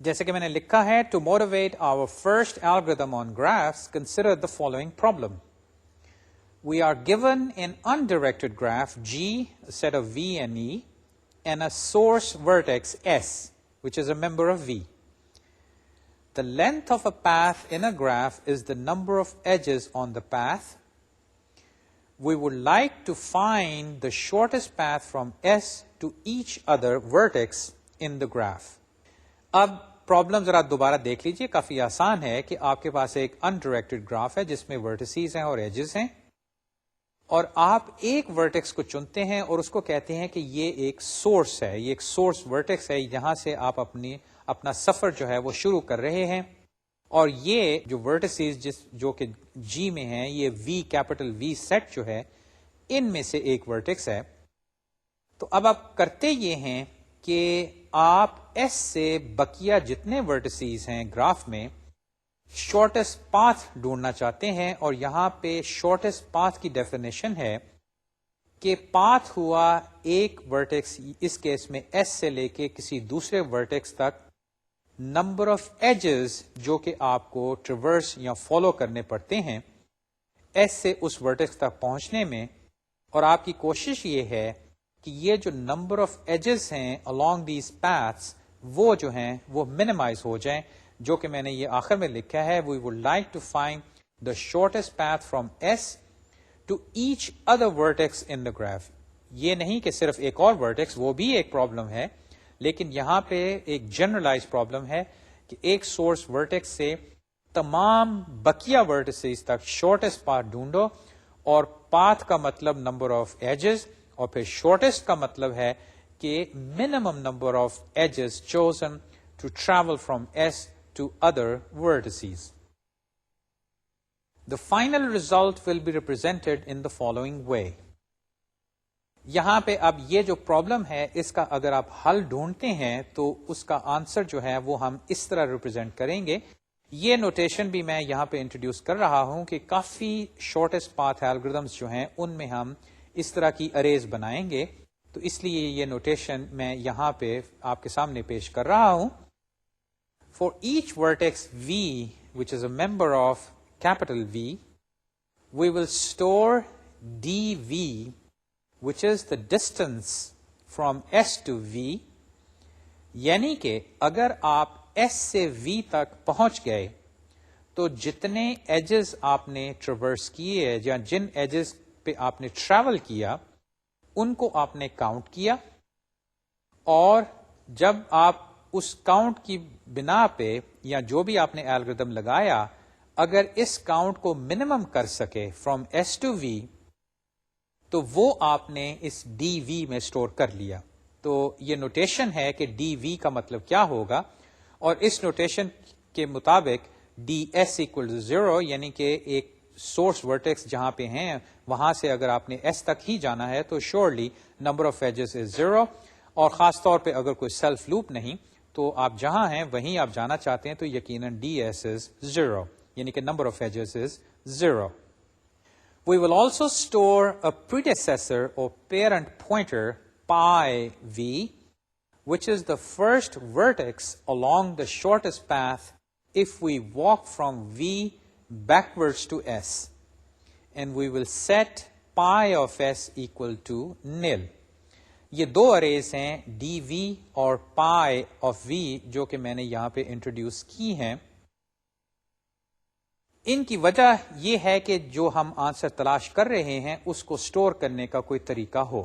جیسے کہ میں نے لکھا ہے to motivate our first algorithm on graphs consider the following problem. We are given an undirected graph G, a set of V and E, and a source vertex S, which is a member of V. The length of a path in a graph is the number of edges on the path. we would like to find the shortest path from S to each other vertex in the graph. اب problem ذرا دوبارہ دیکھ لیجئے, کافی آسان ہے کہ آپ کے پاس ایک انڈائریکٹڈ گراف ہے جس میں ورٹیسز ہیں اور ایجز ہیں, اور آپ ایک ورٹیکس کو چنتے ہیں اور اس کو کہتے ہیں کہ یہ ایک سورس ہے, یہ ایک سورس ورٹیکس ہے, یہاں سے آپ اپنا سفر جو ہے وہ شروع کر رہے ہیں, اور یہ جو ورٹیسز جو کہ جی میں ہیں, یہ وی کیپٹل وی سیٹ جو ہے ان میں سے ایک ورٹیکس ہے. تو اب آپ کرتے یہ ہیں کہ آپ ایس سے بقیہ جتنے ورٹیسز ہیں گراف میں شارٹیسٹ پاتھ ڈھونڈنا چاہتے ہیں, اور یہاں پہ شارٹیسٹ پاتھ کی ڈیفینیشن ہے کہ پاتھ ہوا ایک ورٹیکس, اس کیس میں ایس سے لے کے کسی دوسرے ورٹیکس تک, نمبر آف ایجز جو کہ آپ کو ٹریورس یا فالو کرنے پڑتے ہیں ایس سے اس ورٹیکس تک پہنچنے میں, اور آپ کی کوشش یہ ہے کہ یہ جو نمبر آف ایجز ہیں along these paths وہ جو ہیں وہ minimize ہو جائیں, جو کہ میں نے یہ آخر میں لکھا ہے, we would like to find the shortest path from S to each other vertex in the graph. یہ نہیں کہ صرف ایک اور ورٹیکس, وہ بھی ایک پرابلم ہے, لیکن یہاں پہ ایک جنرلائز پرابلم ہے کہ ایک سورس ورٹیکس سے تمام بقیہ ورٹیسز تک شارٹیسٹ پاتھ ڈھونڈو, اور پاتھ کا مطلب نمبر آف ایجز, اور پھر شارٹیسٹ کا مطلب ہے کہ minimum number of edges chosen to travel from S to other vertices. The final result will be represented in the following way. یہاں پہ اب یہ جو پرابلم ہے اس کا اگر آپ حل ڈھونڈتے ہیں تو اس کا آنسر جو ہے وہ ہم اس طرح ریپرزینٹ کریں گے. یہ نوٹیشن بھی میں یہاں پہ انٹروڈیوس کر رہا ہوں کہ کافی شارٹیسٹ پاتھ الگوریدمز جو ہیں ان میں ہم اس طرح کی اریز بنائیں گے, تو اس لیے یہ نوٹیشن میں یہاں پہ آپ کے سامنے پیش کر رہا ہوں. For each vertex V, which is a member of capital V, we will store dV, which is the distance from S to V. یعنی کہ اگر آپ S سے V تک پہنچ گئے تو جتنے ایجز آپ نے ٹریورس کیے یا جن ایجز پہ آپ نے ٹریول کیا ان کو آپ نے کاؤنٹ کیا, اور جب آپ اس کاؤنٹ کی بنا پہ یا جو بھی آپ نے الگوریدم لگایا اگر اس کاؤنٹ کو منیمم کر سکے فرام ایس ٹو وی تو وہ آپ نے اس ڈی وی میں اسٹور کر لیا. تو یہ نوٹیشن ہے کہ ڈی وی کا مطلب کیا ہوگا, اور اس نوٹیشن کے مطابق ڈی ایس اکول 0, یعنی کہ ایک سورس ورٹیکس جہاں پہ ہیں وہاں سے اگر آپ نے ایس تک ہی جانا ہے تو surely number of edges is 0, اور خاص طور پہ اگر کوئی سیلف لوپ نہیں تو آپ جہاں ہیں وہیں آپ جانا چاہتے ہیں تو یقیناً ڈی ایس از 0, یعنی کہ number of edges is 0. We will also store a predecessor or parent pointer pi v, which is the first vertex along the shortest path if we walk from V backwards to S, and we will set pi of S equal to nil. یہ دو arrays ہیں D وی اور pi of وی جو کہ میں نے یہاں پہ introduce کی ہیں. ان کی وجہ یہ ہے کہ جو ہم آنسر تلاش کر رہے ہیں اس کو سٹور کرنے کا کوئی طریقہ ہو.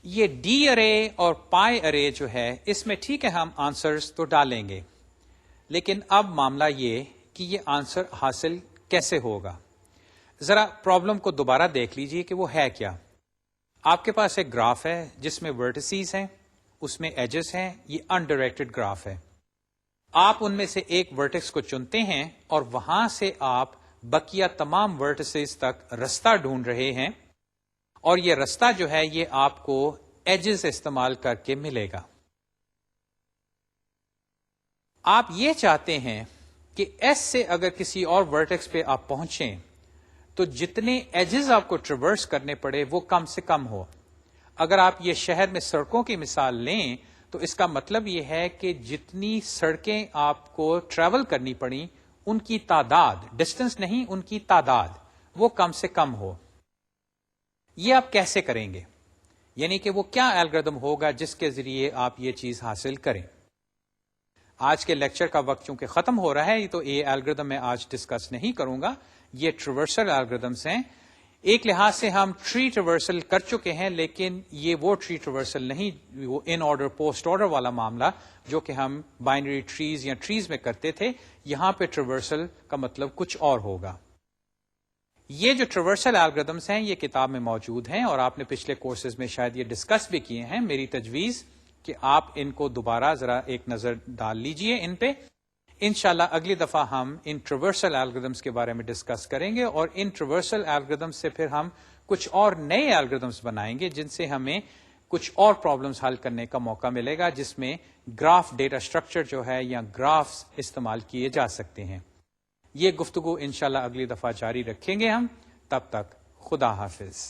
یہ ڈی ارے اور پائی ارے جو ہے اس میں ٹھیک ہے ہم آنسرز تو ڈالیں گے, لیکن اب معاملہ یہ کہ یہ آنسر حاصل کیسے ہوگا. ذرا پرابلم کو دوبارہ دیکھ لیجئے کہ وہ ہے کیا. آپ کے پاس ایک گراف ہے جس میں ورٹیسز ہیں, اس میں ایجز ہیں, یہ انڈائریکٹڈ گراف ہے. آپ ان میں سے ایک ورٹیکس کو چنتے ہیں اور وہاں سے آپ بقیہ تمام ورٹیسز تک رستہ ڈھونڈ رہے ہیں, اور یہ رستہ جو ہے یہ آپ کو ایجز استعمال کر کے ملے گا. آپ یہ چاہتے ہیں کہ ایس سے اگر کسی اور ورٹیکس پہ آپ پہنچیں تو جتنے ایجز آپ کو ٹریورس کرنے پڑے وہ کم سے کم ہو. اگر آپ یہ شہر میں سڑکوں کی مثال لیں تو اس کا مطلب یہ ہے کہ جتنی سڑکیں آپ کو ٹریول کرنی پڑی ان کی تعداد, ڈسٹنس نہیں ان کی تعداد, وہ کم سے کم ہو. یہ آپ کیسے کریں گے, یعنی کہ وہ کیا الگوریدم ہوگا جس کے ذریعے آپ یہ چیز حاصل کریں. آج کے لیکچر کا وقت چونکہ ختم ہو رہا ہے تو یہ الگوریدم میں آج ڈسکس نہیں کروں گا. یہ ٹریورسل الگوریدمس ہیں. ایک لحاظ سے ہم ٹری ٹریورسل کر چکے ہیں، لیکن یہ وہ ٹری ٹریورسل نہیں، وہ ان آرڈر پوسٹ آرڈر والا معاملہ جو کہ ہم بائنری ٹریز یا ٹریز میں کرتے تھے. یہاں پہ ٹریورسل کا مطلب کچھ اور ہوگا. یہ جو ٹریورسل الگوریدمس ہیں یہ کتاب میں موجود ہیں، اور آپ نے پچھلے کورسز میں شاید یہ ڈسکس بھی کیے ہیں. میری تجویز کہ آپ ان کو دوبارہ ذرا ایک نظر ڈال لیجئے ان پہ. انشاءاللہ اگلی دفعہ ہم ان ٹریورسل الگوریدمس کے بارے میں ڈسکس کریں گے، اور ان ٹریورسل الگوریدمس سے پھر ہم کچھ اور نئے الگوریدمس بنائیں گے جن سے ہمیں کچھ اور پرابلمس حل کرنے کا موقع ملے گا، جس میں گراف ڈیٹا اسٹرکچر جو ہے یا گرافس استعمال کیے جا سکتے ہیں. یہ گفتگو انشاءاللہ اگلی دفعہ جاری رکھیں گے ہم. تب تک خدا حافظ.